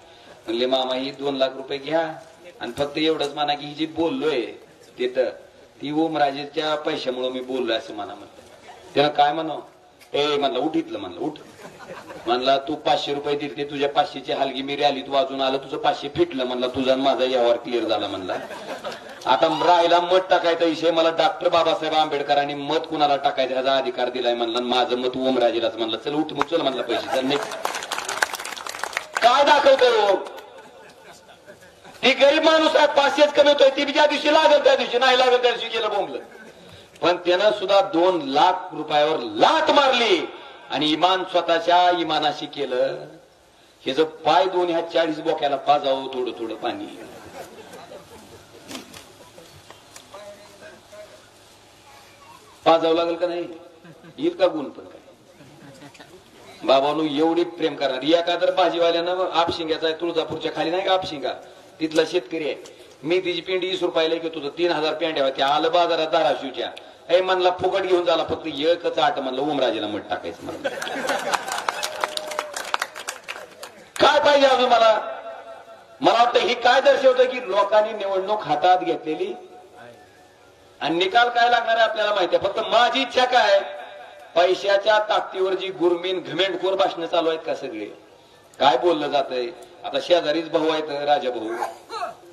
म्हणले मामा ही 2 लाख रुपये घ्या आणि फक्त एवढंच म्हणा की ही जी बोललोय तिथं ती ओमराजेच्या पैशामुळे मी बोललोय असं म्हणा. म्हणलं त्यानं काय म्हणावं, म्हणलं उठ इथलं, म्हणलं उठ. म्हणला तू 500 रुपये दिले, तुझ्या 500ची हलगी मी रॅलीत वाजून आलं, तुझं 500 फिटलं. म्हणला तुझा माझा यावर क्लिअर झाला. म्हणला आता राहिला मत टाकायचा विषय. मला डॉक्टर बाबासाहेब आंबेडकरांनी मत कुणाला टाकायचा ह्याचा अधिकार दिलाय. म्हणला माझं मत ओमराजेलाच. म्हणलं चल उठ मग, चल म्हणलं पैसे चल. काय दाखवतोय? ती गरीब माणूस आहे, 500च कमी होतोय. ती ज्या दिवशी लागेल त्या दिवशी, नाही लागेल त्या दिवशी गेलं बोंबलं. पण त्यानं सुद्धा 2 लाख रुपयावर लात मारली आणि इमान स्वतःच्या इमानाशी केलं. हे जर पाय दोन ह्या 40 बोक्याला पाजावं थोडं थोडं पाणी. पाजावं लागेल का नाही? येईल का गुण? पण काय बाबांनो एवढी प्रेम करणार. एखादर भाजीवाल्यानं आपशिंग्याचा आहे, तुळजापूरच्या खाली नाही का आपशिंगा, तिथला शेतकरी आहे. मी तिची पेंडी 20 रुपयाला घेत होतो. 3000 पेंड्या होत्या. आलं बाजारात धाराशिवच्या. हे म्हणला फुकट घेऊन झाला, फक्त एकच आट म्हणलं ओमराजेला मत टाकायचं. म्हणलं काय पाहिजे अजून मला? मला वाटतं ही काय दर्शवतं की लोकांनी निवडणूक हातात घेतलेली आणि निकाल काय लागणार आहे आपल्याला माहिती आहे. फक्त माझी इच्छा काय, पैशाच्या ताकदीवर जी गुरमीन घमेंडखोर भाषणं चालू आहेत का सगळे, काय बोललं जातंय. आता शेजारीच भाऊ आहेत राजा भाऊ,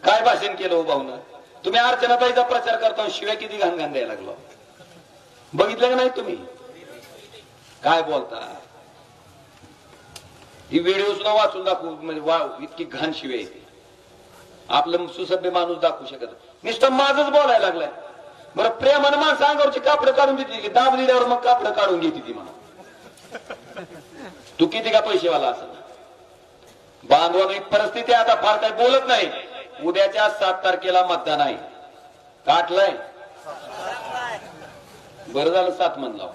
काय भाषण केलं हो भाऊनं. तुम्ही अर्चनाताईचा प्रचार करता, शिवाय किती घाण घाण द्यायला लागलो. बघितलं का नाही तुम्ही काय बोलता. ही व्हिडिओ सुद्धा वाचून दाखवू म्हणजे इतकी घाण शिवाय येते. आपलं सुसभ्य माणूस दाखवू शकत नुसतं माझच बोलायला लागलाय. बरं प्रेमानं माणसं अंगावरची कापडं काढून देते की दाब दिल्यावर मग कापडं काढून घेते ती म्हणा. तू किती का पैसेवाला असं बांधवानं एक परिस्थिती आता फार काही बोलत नाही. उद्याच्या 7 तारखेला मतदान आहे. काटलंय बरं झालं 7 म्हणलं.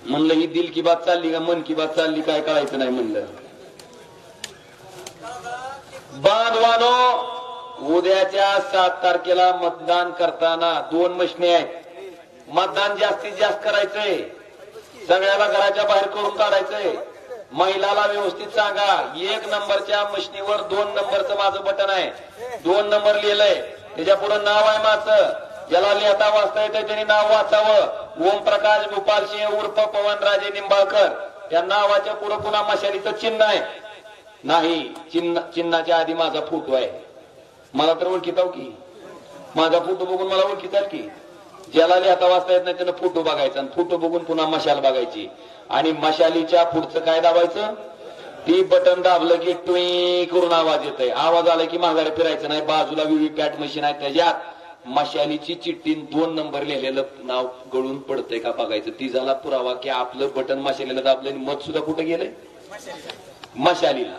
म्हणलं ही दिल की बात चालली का मन की बात चालली काय कळायचं नाही म्हणलं. बांधवानो उद्याच्या 7 तारखेला मतदान करताना 2 मशनी आहेत. मतदान जास्तीत जास्त करायचंय, सगळ्याला घराच्या बाहेर करून काढायचंय. महिलाला व्यवस्थित सांगा 1 नंबरच्या मशनीवर 2 नंबरचं माझं बटन आहे. 2 नंबर लिहिलंय, त्याच्या पुढे नाव आहे माझं. ज्याला लिहिता वाचता येतं त्यांनी नाव वाचावं. ओमप्रकाश गोपाल सिंह उर्फ पवनराजे निंबाळकर या नावाच्या पुढे पुन्हा मशालीचं चिन्ह आहे. नाही चिन्हाच्या आधी माझा फोटो आहे. मला तर ओळखीताव की माझा फोटो बघून मला ओळखीतात की. ज्याला लिहिता वाचता येत नाही त्यानं फोटो बघायचा आणि फोटो बघून पुन्हा मशाल बघायची. आणि मशालीच्या पुढचं काय दाबायचं, ती बटन दाबलं की टुई करून आवाज येतोय. आवाज आला की माघारी फिरायचं नाही. बाजूला व्हीव्हीपॅट मशीन आहे, त्याच्यात मशालीची चिठ्ठी 2 नंबर लिहिलेलं नाव गळून पडतंय का बघायचं. ती झाला पुरावा की आपलं बटन मशालीला दाबलं. मत सुद्धा कुठे गेलंय, मशालीला.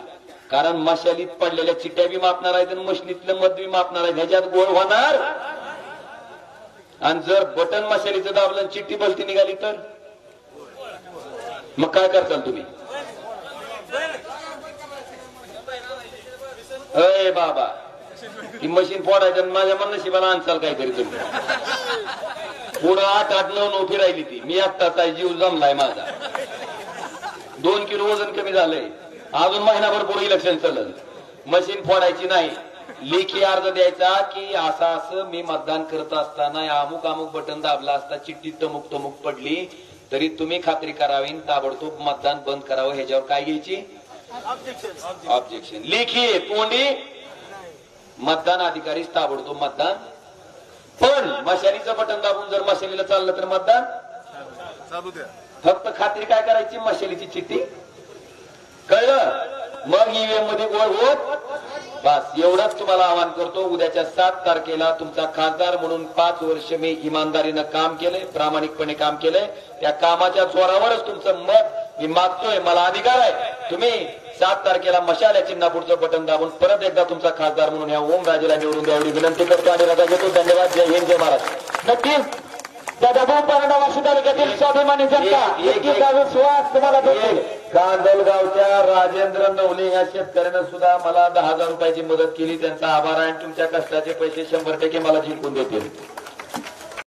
कारण मशालीत पडलेल्या चिठ्ठ्या बी मापणार आहेत आणि मशनीतलं मत बी मापणार आहे. ह्याच्यात गोळ होणार. आणि जर बटन मशालीचं दाबलं चिठ्ठी भलती निघाली तर मग काय करताल तुम्ही. अय बाबा ही मशीन फोडायचं माझ्या मन नशिबाला आणसाल काहीतरी तुम्ही. पुढं 8-8, 9-9 फिरायली ती. मी एकटाच आहे, जीव जमलाय माझा. 2 किलो वजन कमी झालंय. अजून महिनाभर पुढे इलेक्शन चाललं. मशीन फोडायची नाही, लेखी अर्ज द्यायचा की असं असं मी मतदान करत असताना अमुक अमुक बटन दाबला असता चिठ्ठी तमुक तमुक पडली तरी तुम्ही खात्री करावी, ताबडतोब मतदान बंद करावं. ह्याच्यावर काय घ्यायची ऑब्जेक्शन. लेखी तोंडी मतदान अधिकारी ताबडतोब मतदान. पण मशालीचं बटन दाबून जर मशालीला चाललं तर मतदान चालू द्या. फक्त खात्री काय करायची, मशालीची चिठ्ठी. कळलं. मग ईव्हीएम मध्ये गोळ होत. बस एवढंच तुम्हाला आवाहन करतो. उद्याच्या 7 तारखेला तुमचा खासदार म्हणून 5 वर्ष मी इमानदारीनं काम केलंय, प्रामाणिकपणे काम केलंय. त्या कामाच्या जोरावरच तुमचं मत मी मागतोय. मला अधिकार आहे. तुम्ही 7 तारखेला मशाल या चिन्हापुढचं बटन दाबून परत एकदा तुमचा खासदार म्हणून या ओमराजेला निवडून द्यावी विनंती करतो आणि रजा घेतो. धन्यवाद. जय हिंद, जय महाराष्ट्र. नक्कीच त्या दबाव पारडावासी तालुक्यातील स्वाभिमानी जनता एकीचा विश्वास तुम्हाला देईल. कांदलगावच्या राजेंद्र नवले या शेतकऱ्यानं सुद्धा मला 10,000 रुपयाची मदत केली. त्यांचा आभार आहे. तुमच्या कष्टाचे पैसे 100% मला जिंकून देतील.